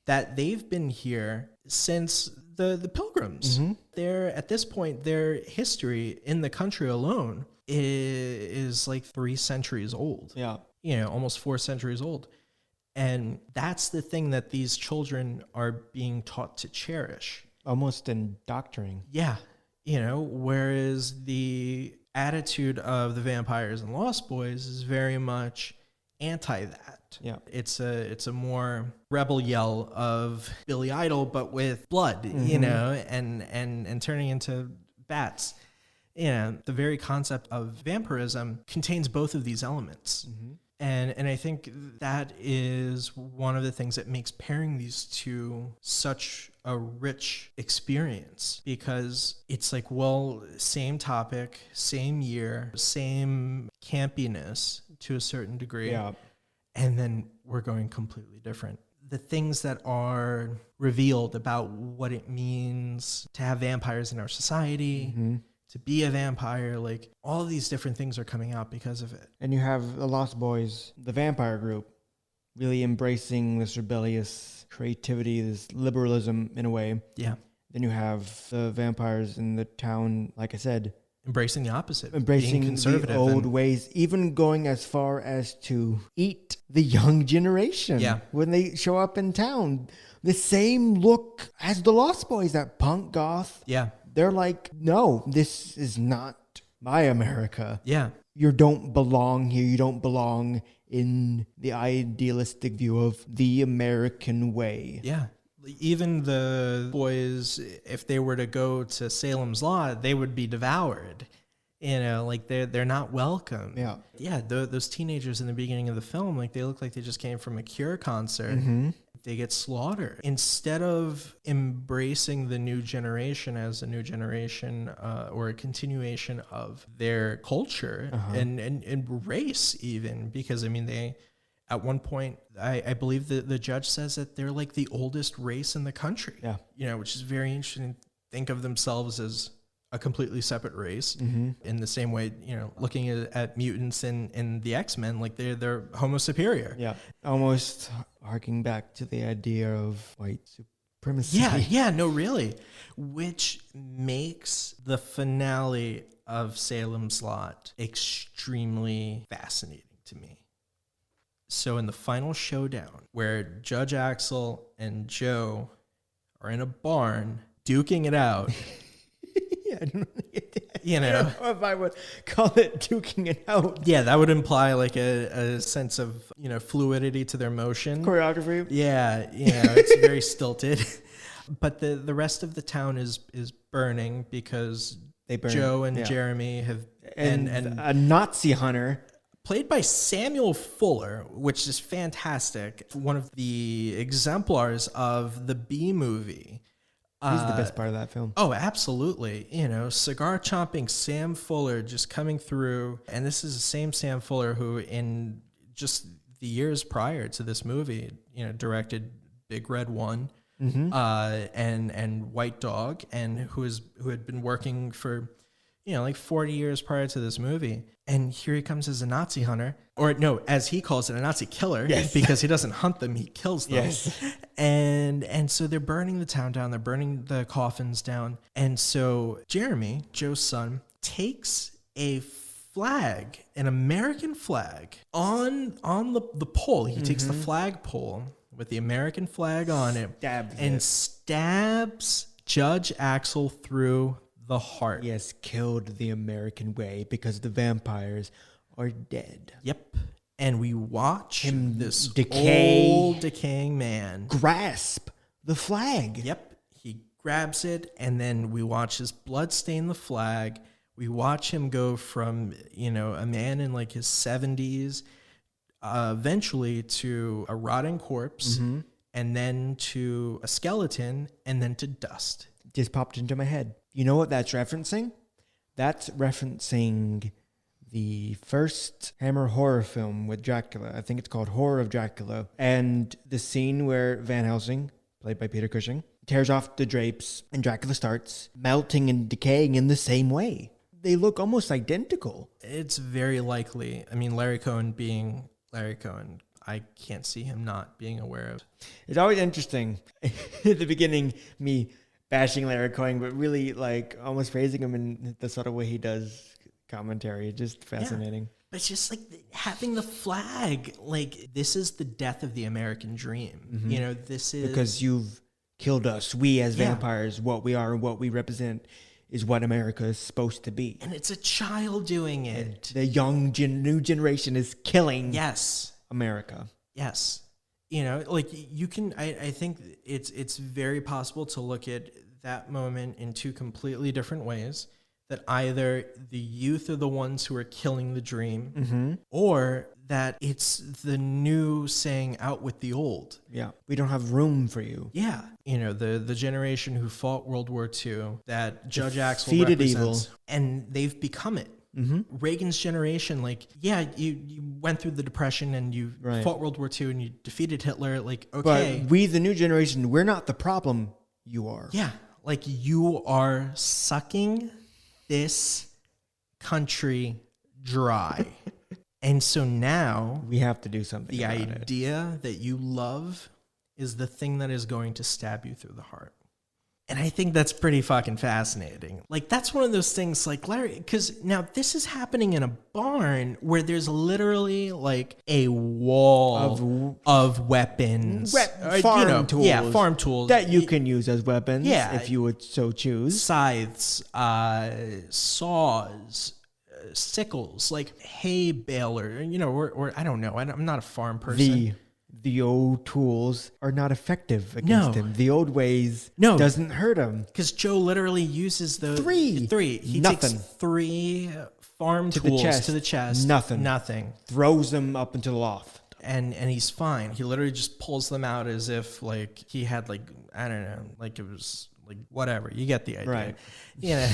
That they've been here since the Pilgrims. They're, at this point, their history in the country alone is like 3 centuries old. Yeah. Almost 4 centuries old. And that's the thing that these children are being taught to cherish. Almost indoctrinating. Yeah. Whereas the attitude of the vampires and Lost Boys is very much anti that. Yeah. It's a more rebel yell of Billy Idol, but with blood, and turning into bats. The very concept of vampirism contains both of these elements. And I think that is one of the things that makes pairing these two such a rich experience, because it's like, well, same topic, same year, same campiness to a certain degree. Yeah. And then we're going completely different. The things that are revealed about what it means to have vampires in our society, to be a vampire, like all of these different things are coming out because of it. And you have the Lost Boys, the vampire group, really embracing this rebellious creativity, this liberalism in a way. Yeah. Then you have the vampires in the town, like I said, embracing the opposite, embracing being conservative, the old ways, even going as far as to eat the young generation. Yeah. When they show up in town, the same look as the Lost Boys, that punk goth. Yeah. They're like, no, this is not my America. Yeah. You don't belong here. You don't belong in the idealistic view of the American way. Yeah. Even the boys, if they were to go to Salem's Lot, they would be devoured. Like they're not welcome. Yeah. Yeah, those teenagers in the beginning of the film, like they look like they just came from a Cure concert. They get slaughtered. Instead of embracing the new generation as a new generation or a continuation of their culture and race even, because I mean they... At one point, I believe the judge says that they're like the oldest race in the country. Yeah. Which is very interesting. Think of themselves as a completely separate race. In the same way, looking at mutants in the X-Men, like they're homo superior. Yeah. Almost harking back to the idea of white supremacy. Yeah, no, really. Which makes the finale of Salem's Lot extremely fascinating to me. So in the final showdown, where Judge Axel and Joe are in a barn duking it out. Yeah, I don't know if I would call it duking it out. Yeah, that would imply like a sense of, fluidity to their motion. Choreography. Yeah, it's very stilted. But the rest of the town is burning because They burn. Joe and Jeremy have and a Nazi hunter. Played by Samuel Fuller, which is fantastic. One of the exemplars of the B movie. He's the best part of that film. Oh, absolutely. You know, cigar chomping Sam Fuller just coming through. And this is the same Sam Fuller who in just the years prior to this movie, you know, directed Big Red One and White Dog, and who had been working for, you know, like 40 years prior to this movie. And here he comes as a Nazi hunter, or no, as he calls it, a Nazi killer, because he doesn't hunt them, he kills them. Yes. And so they're burning the town down, they're burning the coffins down. And so Jeremy, Joe's son, takes a flag, an American flag, on the pole. He takes the flag pole with the American flag on it stabs Judge Axel through the heart. Yes, killed the American way because the vampires are dead. Yep. And we watch him, this old decaying man grasp the flag. Yep. He grabs it, and then we watch his blood stain the flag. We watch him go from, you know, a man in like his 70s, eventually to a rotting corpse, and then to a skeleton, and then to dust. Just popped into my head. You know what that's referencing? That's referencing the first Hammer horror film with Dracula. I think it's called Horror of Dracula. And the scene where Van Helsing, played by Peter Cushing, tears off the drapes and Dracula starts melting and decaying in the same way. They look almost identical. It's very likely. I mean, Larry Cohen being Larry Cohen, I can't see him not being aware of. It's always interesting. At the beginning, me bashing Larry Cohen, but really like almost praising him in the sort of way he does commentary. Just fascinating. Yeah. But it's just like having the flag, like this is the death of the American dream. You know, this is because you've killed us. We as vampires, what we are and what we represent is what America is supposed to be. And it's a child doing it. And the young new generation is killing America. Yes. You know, like you can, I think it's very possible to look at that moment in two completely different ways. That either the youth are the ones who are killing the dream, or that it's the new saying out with the old. Yeah, we don't have room for you. Yeah. You know, the generation who fought World War II, that Judge Axel defeated represents, evil. And they've become it. Reagan's generation, like, yeah, you went through the Depression and you fought World War II and you defeated Hitler. Like, okay. But we, the new generation, we're not the problem. You are. Yeah. Like, you are sucking this country dry. And so now we have to do something. The idea that you love is the thing that is going to stab you through the heart. And I think that's pretty fucking fascinating. Like, that's one of those things, like, Larry, because now this is happening in a barn where there's literally like a wall of weapons. Farm tools. Yeah, farm tools. That you can use as weapons if you would so choose. Scythes, saws, sickles, like hay baler, you know, or I don't know. I'm not a farm person. The old tools are not effective against him. The old ways doesn't hurt him. Because Joe literally uses those three. He takes 3 farm tools to the chest. Nothing. Throws them up into the loft. And he's fine. He literally just pulls them out as if like he had like, I don't know, like it was like whatever. You get the idea. Right. Yeah.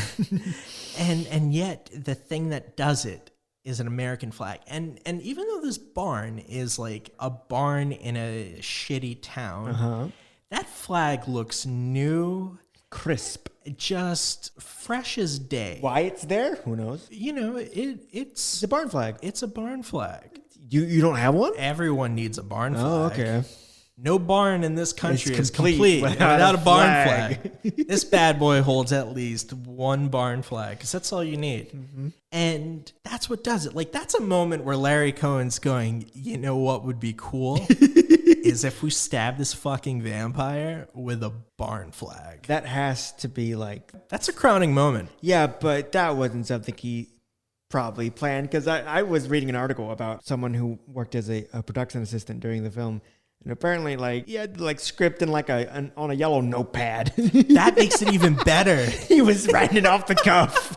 and yet the thing that does it is an American flag. And even though this barn is like a barn in a shitty town, that flag looks new, crisp, just fresh as day. Why it's there? Who knows? You know, it's a barn flag. It's a barn flag. You don't have one? Everyone needs a barn flag. Oh, okay. No barn in this country is complete without a barn flag. This bad boy holds at least 1 barn flag because that's all you need. And that's what does it. Like, that's a moment where Larry Cohen's going, you know what would be cool? Is if we stab this fucking vampire with a barn flag. That has to be like... That's a crowning moment. Yeah, but that wasn't something he probably planned, because I was reading an article about someone who worked as a production assistant during the film. And apparently, like, he had like script in like on a yellow notepad. That makes it even better. He was writing it off the cuff.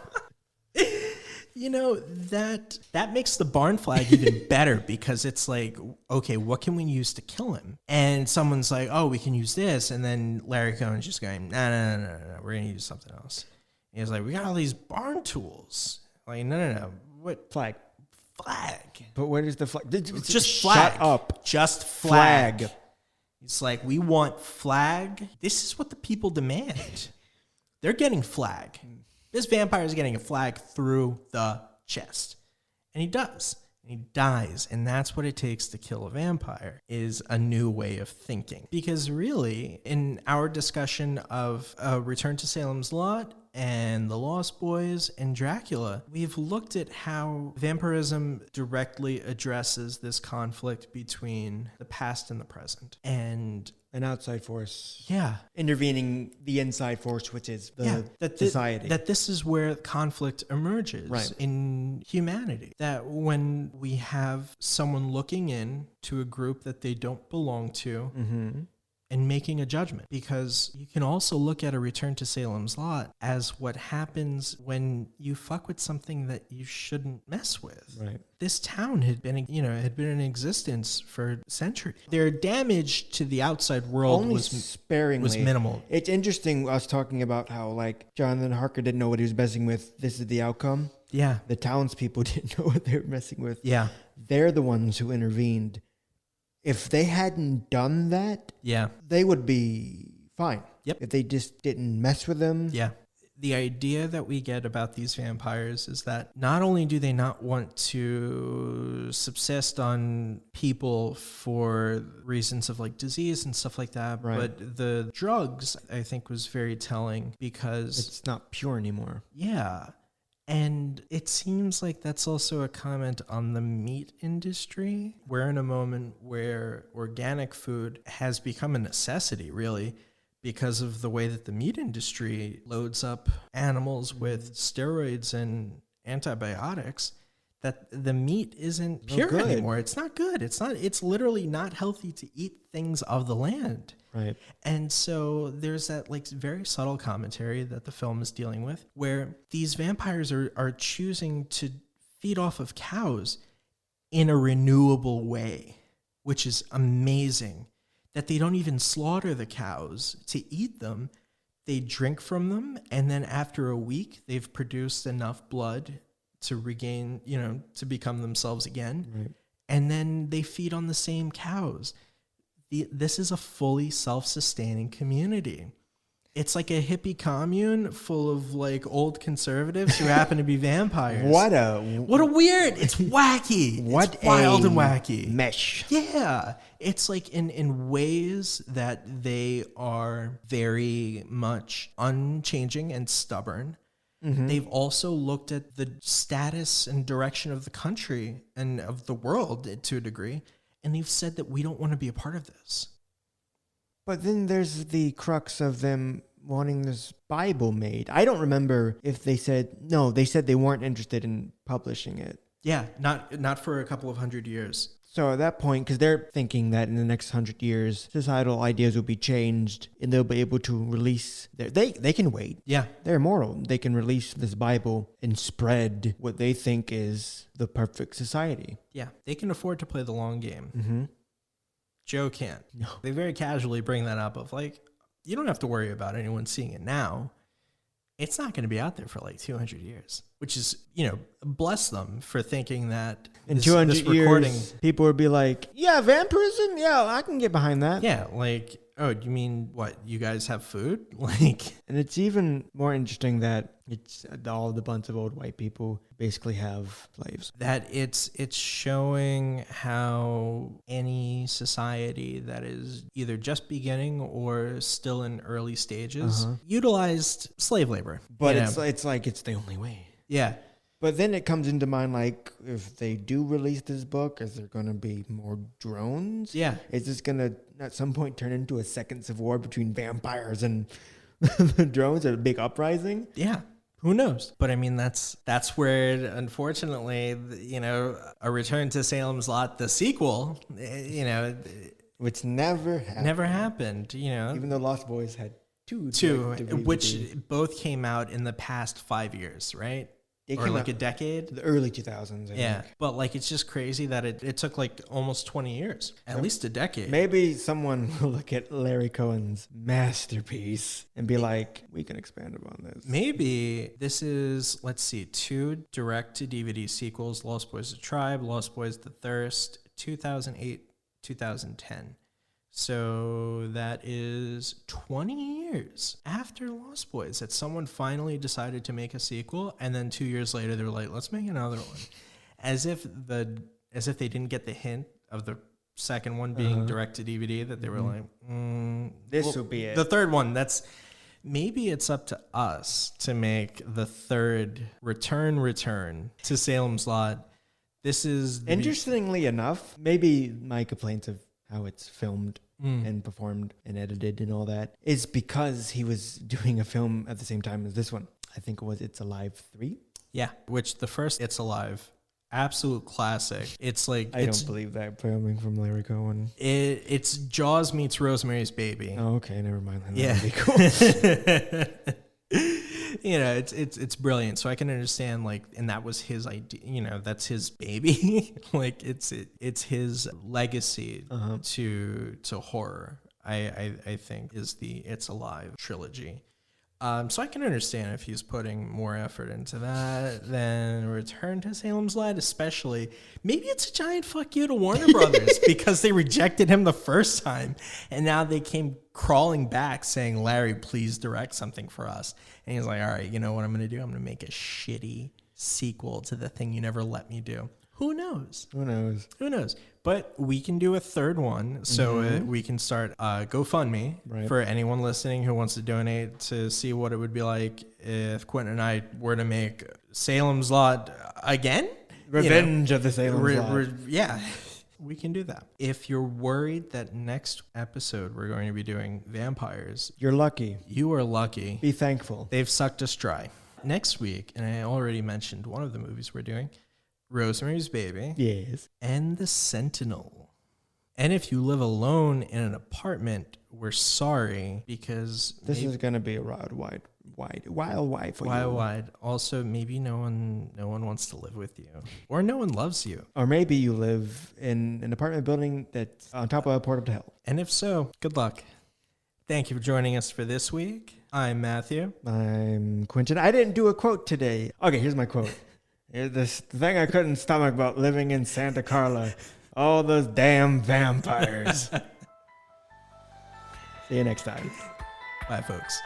that makes the barn flag even better, because it's like, okay, what can we use to kill him? And someone's like, oh, we can use this. And then Larry Cohen's just going, no, we're going to use something else. And he's like, we got all these barn tools. Like, no. What? Flag. But where is the flag? Just flag. Shut up. Just flag. It's like, we want flag. This is what the people demand. They're getting flag. This vampire is getting a flag through the chest. And he does. And he dies. And that's what it takes to kill a vampire, is a new way of thinking. Because really, in our discussion of Return to Salem's Lot and The Lost Boys and Dracula, we've looked at how vampirism directly addresses this conflict between the past and the present. And an outside force. Yeah. Intervening the inside force, which is the society. That this is where conflict emerges in humanity. That when we have someone looking in to a group that they don't belong to, and making a judgment. Because you can also look at a Return to Salem's Lot as what happens when you fuck with something that you shouldn't mess with. Right. This town had been in existence for centuries. Their damage to the outside world was minimal. It's interesting. I was talking about how, like, Jonathan Harker didn't know what he was messing with. This is the outcome. Yeah. The townspeople didn't know what they were messing with. Yeah. They're the ones who intervened. If they hadn't done that, they would be fine. Yep. If they just didn't mess with them. Yeah. The idea that we get about these vampires is that not only do they not want to subsist on people for reasons of like disease and stuff like that, but the drugs, I think, was very telling, because it's not pure anymore. Yeah. And it seems like that's also a comment on the meat industry. We're in a moment where organic food has become a necessity, really, because of the way that the meat industry loads up animals with steroids and antibiotics, that the meat isn't pure anymore. It's not good. It's literally not healthy to eat things of the land. Right. And so there's that like very subtle commentary that the film is dealing with, where these vampires are choosing to feed off of cows in a renewable way, which is amazing. That they don't even slaughter the cows to eat them. They drink from them, and then after a week, they've produced enough blood to regain, to become themselves again. Right. And then they feed on the same cows. This is a fully self-sustaining community. It's like a hippie commune full of like old conservatives who happen to be vampires. What a weird, it's wacky. It's wild and wacky. Mesh. Yeah. It's like in ways that they are very much unchanging and stubborn. Mm-hmm. They've also looked at the status and direction of the country and of the world to a degree, and they've said that we don't want to be a part of this. But then there's the crux of them wanting this Bible made. I don't remember if they said, no, they said they weren't interested in publishing it. Yeah, not for a couple of 100 years. So at that point, because they're thinking that in the next 100 years, societal ideas will be changed and they'll be able to release they can wait. Yeah. They're immortal. They can release this Bible and spread what they think is the perfect society. Yeah. They can afford to play the long game. Mm-hmm. Joe can't. No. They very casually bring that up of like, you don't have to worry about anyone seeing it now. It's not going to be out there for like 200 years, which is, bless them for thinking that in 200 years, people would be like, yeah, vampirism? Yeah, I can get behind that. Yeah, like, oh, you mean what? You guys have food? Like, and it's even more interesting that it's all the bunch of old white people basically have slaves. That it's showing how any society that is either just beginning or still in early stages utilized slave labor. But it's like it's the only way. Yeah. But then it comes into mind, like, if they do release this book, is there going to be more drones? Yeah. Is this going to, at some point, turn into a second civil war between vampires and the drones, a big uprising? Yeah. Who knows? But I mean, that's where, unfortunately, a Return to Salem's Lot, the sequel, which never happened. Never happened, Even though Lost Boys had two, which both came out in the past 5 years, right? or like a decade. The early 2000s, I think. But like it's just crazy that it took like almost 20 years, at least a decade. Maybe someone will look at Larry Cohen's masterpiece and be like, we can expand upon this. Maybe this is, let's see, 2 direct-to-DVD sequels, Lost Boys: The Tribe, Lost Boys: The Thirst, 2008, 2010. So that is 20 years after Lost Boys that someone finally decided to make a sequel, and then 2 years later they were like, let's make another one. As if they didn't get the hint of the second one being direct-to-DVD, that they were like, this will be it. The third one, maybe it's up to us to make the third return to Salem's Lot. This is... Interestingly enough, maybe my complaints of how it's filmed and performed and edited and all that is because he was doing a film at the same time as this one. I think it was It's Alive 3. Yeah, which the first It's Alive, absolute classic. It's like... I don't believe that filming from Larry Cohen. It's Jaws meets Rosemary's Baby. Oh, okay, never mind. That would be cool. You know, it's brilliant. So I can understand, like, and that was his idea. You know, that's his baby. Like, it's his legacy to horror. I think is the It's Alive trilogy. So I can understand if he's putting more effort into that than Return to Salem's Lot, especially. Maybe it's a giant fuck you to Warner Brothers because they rejected him the first time, and now they came crawling back saying, Larry, please direct something for us. And he's like, all right, you know what I'm going to do? I'm going to make a shitty sequel to the thing you never let me do. Who knows? Who knows? Who knows? But we can do a third one, so we can start GoFundMe for anyone listening who wants to donate to see what it would be like if Quinton and I were to make Salem's Lot again. Revenge of the Salem's Lot. Yeah, we can do that. If you're worried that next episode we're going to be doing vampires, you're lucky. You are lucky. Be thankful. They've sucked us dry. Next week, and I already mentioned one of the movies we're doing, Rosemary's Baby. Yes. And The Sentinel. And if you live alone in an apartment, we're sorry because this is going to be a wild ride for you. Wild. Also, maybe no one wants to live with you, or no one loves you, or maybe you live in an apartment building that's on top of a portal to hell. And if so, good luck. Thank you for joining us for this week. I'm Matthew. I'm Quinton. I didn't do a quote today. Okay, here's my quote. This thing I couldn't stomach about living in Santa Carla. All those damn vampires. See you next time. Bye, folks.